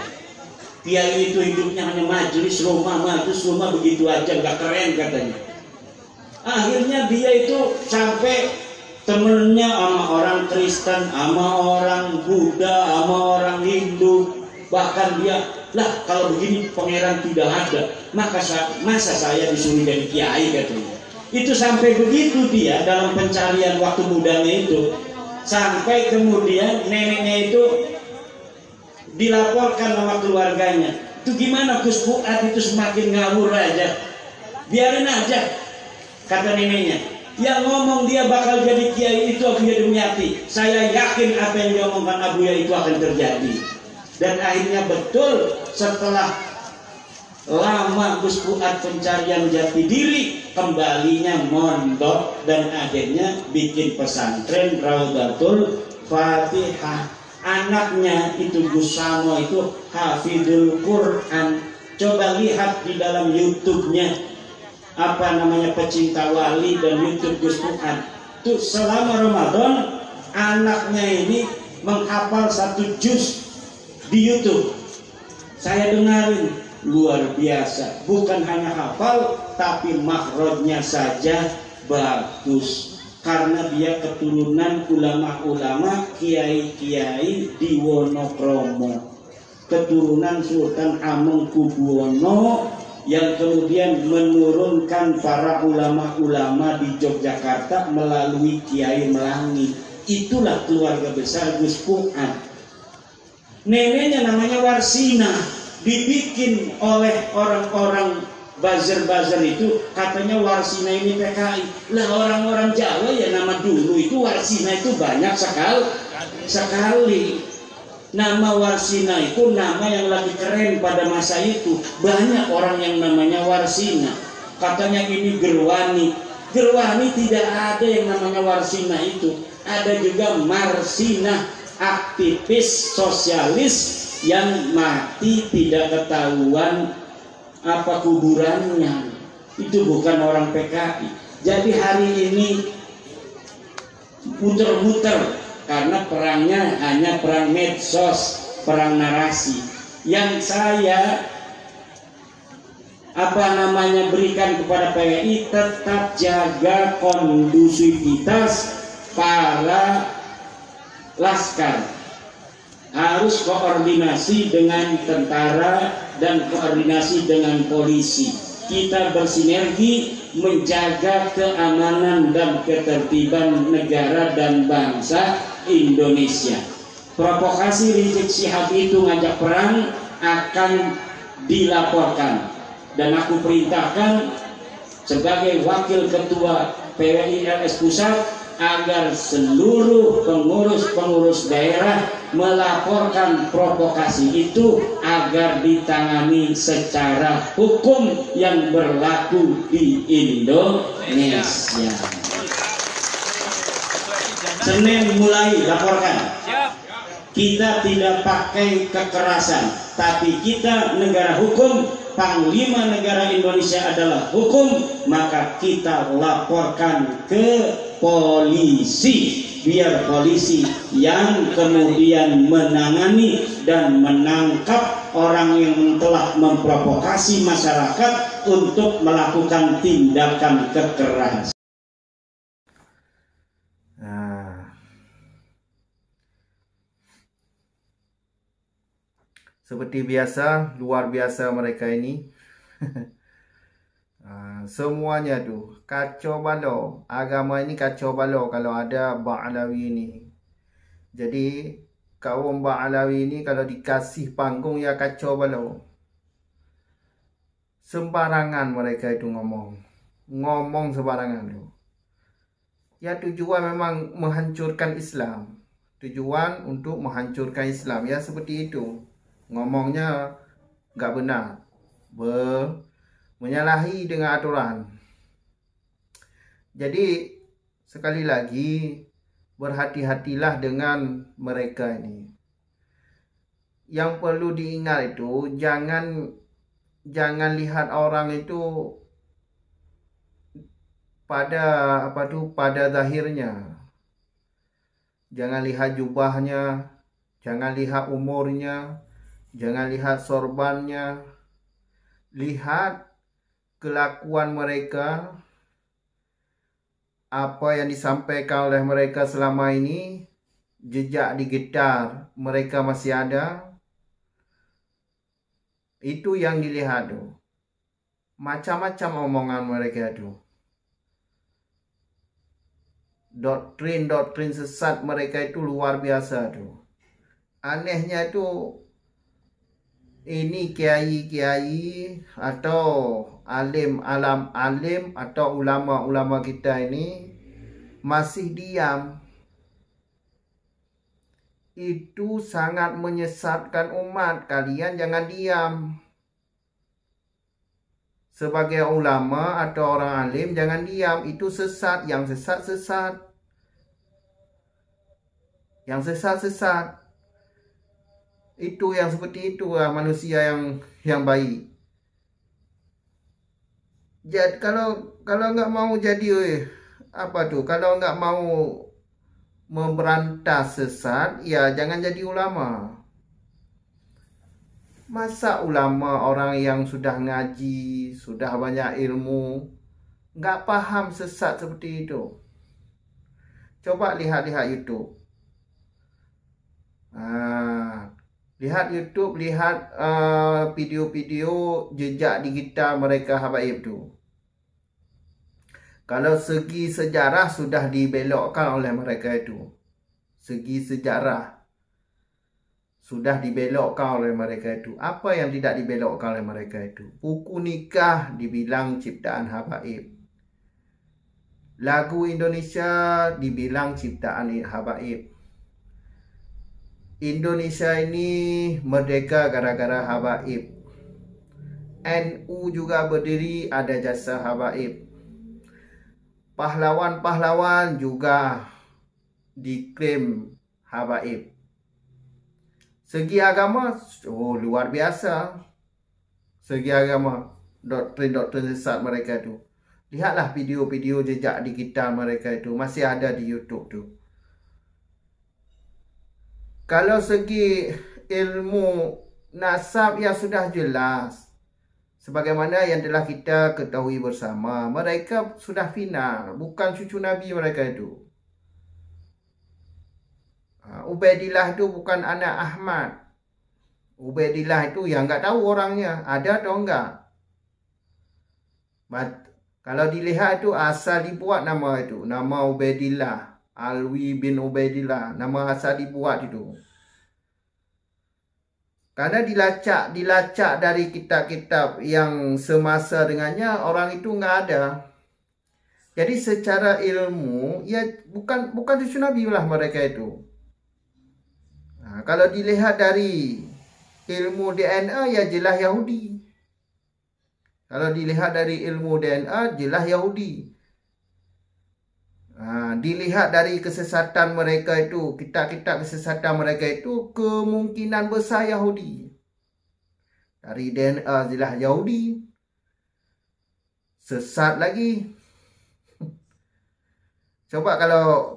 Kiai itu hidupnya hanya majelis rumah begitu aja, nggak keren katanya. Akhirnya dia itu sampai temennya sama orang Kristen, sama orang Buddha, sama orang Hindu. Bahkan dia, lah kalau begini pangeran tidak ada, masa saya disuruh jadi kiai katanya. Itu sampai begitu dia dalam pencarian waktu mudanya itu. Sampai kemudian neneknya itu dilaporkan sama keluarganya. Itu gimana Gus Fuad itu semakin ngawur aja. Biarin aja, kata neneknya. Yang ngomong dia bakal jadi kiai itu Abuya Dimyati. Saya yakin apa yang diomongkan Abuya itu akan terjadi. Dan akhirnya betul setelah lama Gus Fuad pencarian jati diri, kembalinya mondok dan akhirnya bikin pesantren Raudatul Fatihah. Anaknya itu Gus Samo itu hafidul Quran. Coba lihat di dalam YouTube-nya apa namanya Pecinta Wali dan YouTube Gus Fuad. Tuh selama Ramadan anaknya ini menghafal 1 juz di YouTube. Saya dengarin, luar biasa. Bukan hanya hafal, tapi makhrajnya saja bagus. Karena dia keturunan ulama-ulama, kiai-kiai di Wonokromo, keturunan Sultan Hamengkubuwono yang kemudian menurunkan para ulama-ulama di Yogyakarta melalui Kiai Melangi. Itulah keluarga besar Gus Fuad. Neneknya namanya Warsina, dibikin oleh orang-orang buzzer-buzzer itu, katanya Warsina ini PKI. Lah orang-orang Jawa ya nama dulu itu Warsina itu banyak sekali. Nama Warsina itu nama yang lagi keren pada masa itu. Banyak orang yang namanya Warsina. Katanya ini Gerwani. Gerwani tidak ada yang namanya Warsina itu. Ada juga Marsina, aktivis sosialis yang mati tidak ketahuan apa kuburannya. Itu bukan orang PKI. Jadi hari ini muter-muter karena perangnya hanya perang medsos, perang narasi. Yang saya berikan kepada PKI, tetap jaga kondusivitas para laskar. Harus koordinasi dengan tentara dan koordinasi dengan polisi. Kita bersinergi menjaga keamanan dan ketertiban negara dan bangsa Indonesia. Provokasi Rizik Syihab itu ngajak perang akan dilaporkan. Dan aku perintahkan sebagai wakil ketua PWI LS Pusat agar seluruh pengurus-pengurus daerah melaporkan provokasi itu agar ditangani secara hukum yang berlaku di Indonesia. Senin mulai laporkan. Kita tidak pakai kekerasan, tapi kita negara hukum. Panglima negara Indonesia adalah hukum, maka kita laporkan ke polisi, biar polisi yang kemudian menangani dan menangkap orang yang telah memprovokasi masyarakat untuk melakukan tindakan kekerasan. Seperti biasa, luar biasa mereka ini. Semuanya tuh kacau balau. Agama ini kacau balau kalau ada Ba'alawi ini. Jadi kaum Ba'alawi ini kalau dikasih panggung ya kacau balau. sembarangan mereka itu ngomong sembarangan itu. Ya tujuan memang menghancurkan Islam, tujuan untuk menghancurkan Islam, ya seperti itu. Ngomongnya nggak benar, menyalahi dengan aturan. Jadi sekali lagi berhati-hatilah dengan mereka ini. Yang perlu diingat itu jangan lihat orang itu pada zahirnya. Jangan lihat jubahnya, jangan lihat umurnya, jangan lihat sorbannya. Lihat kelakuan mereka, apa yang disampaikan oleh mereka selama ini, jejak digital mereka masih ada. Itu yang dilihat tuh. Macam-macam omongan mereka tuh. Doktrin sesat mereka itu luar biasa tuh. Anehnya itu ini kiai-kiai atau alim atau ulama-ulama kita ini masih diam. Itu sangat menyesatkan umat. Kalian jangan diam. Sebagai ulama atau orang alim jangan diam. Itu sesat. Yang sesat. Yang sesat. Itu yang seperti itu manusia yang baik. Jadi kalau nggak mau jadi kalau nggak mau memberantas sesat, ya jangan jadi ulama. Masa ulama orang yang sudah ngaji, sudah banyak ilmu, nggak paham sesat seperti itu? Coba lihat YouTube. Lihat YouTube, lihat video-video jejak digital mereka habaib tu. Kalau segi sejarah sudah dibelokkan oleh mereka itu. Segi sejarah sudah dibelokkan oleh mereka itu. Apa yang tidak dibelokkan oleh mereka itu? Buku nikah dibilang ciptaan habaib. Lagu Indonesia dibilang ciptaan habaib. Indonesia ini merdeka gara-gara habaib. NU juga berdiri ada jasa habaib. Pahlawan-pahlawan juga diklaim habaib. Segi agama, luar biasa. Segi agama, doktrin-doktrin sesat mereka itu. Lihatlah video-video jejak digital mereka itu. Masih ada di YouTube tu. Kalau segi ilmu nasab ya sudah jelas. Sebagaimana yang telah kita ketahui bersama. Mereka sudah final. Bukan cucu Nabi mereka itu. Ubaidillah itu bukan anak Ahmad. Ubaidillah itu yang enggak tahu orangnya. Ada atau enggak. Kalau dilihat itu asal dibuat nama itu. Nama Ubaidillah. Alwi bin Ubaidillah. Nama asal dibuat itu. Karena dilacak dari kitab-kitab yang semasa dengannya, orang itu enggak ada. Jadi secara ilmu, ya bukan cucu Nabi lah mereka itu. Kalau dilihat dari ilmu DNA, ya jelas Yahudi. Kalau dilihat dari ilmu DNA, jelas Yahudi. Dilihat dari kesesatan mereka itu, kitab-kitab kesesatan mereka itu, kemungkinan besar Yahudi. Dari DNA jelas Yahudi. Sesat lagi. Coba kalau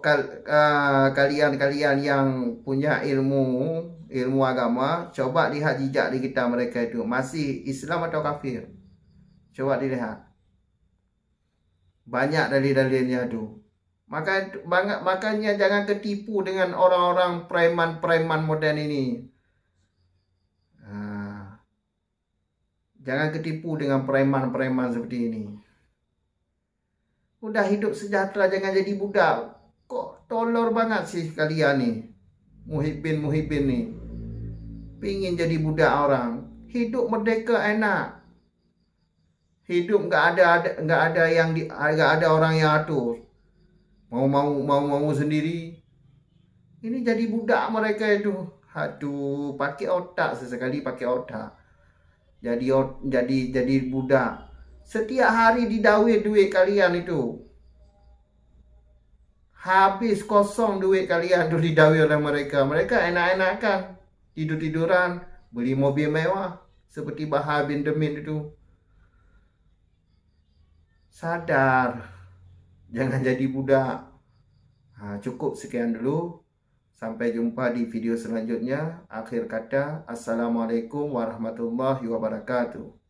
kalian yang punya ilmu agama, coba lihat jejak di kitab mereka itu. Masih Islam atau kafir? Coba dilihat. Banyak dalil-dalilnya itu. Makanya jangan ketipu dengan orang-orang preman-preman modern ini. Jangan ketipu dengan preman-preman seperti ini. Udah hidup sejahtera, jangan jadi budak. Kok tolor banget sih kalian nih. Muhibin nih. Pingin jadi budak orang. Hidup merdeka enak. Hidup nggak ada orang yang atur. Mau sendiri. Ini jadi budak mereka itu. Aduh, pakai otak sesekali pakai otak. Jadi budak. Setiap hari didawai duit kalian itu. Habis kosong duit kalian tu didawai oleh mereka. Mereka enak-enakan. Tidur-tiduran. Beli mobil mewah. Seperti Bahar bin Demin itu. Sadar. Jangan jadi budak. Cukup sekian dulu. Sampai jumpa di video selanjutnya. Akhir kata, Assalamualaikum warahmatullahi wabarakatuh.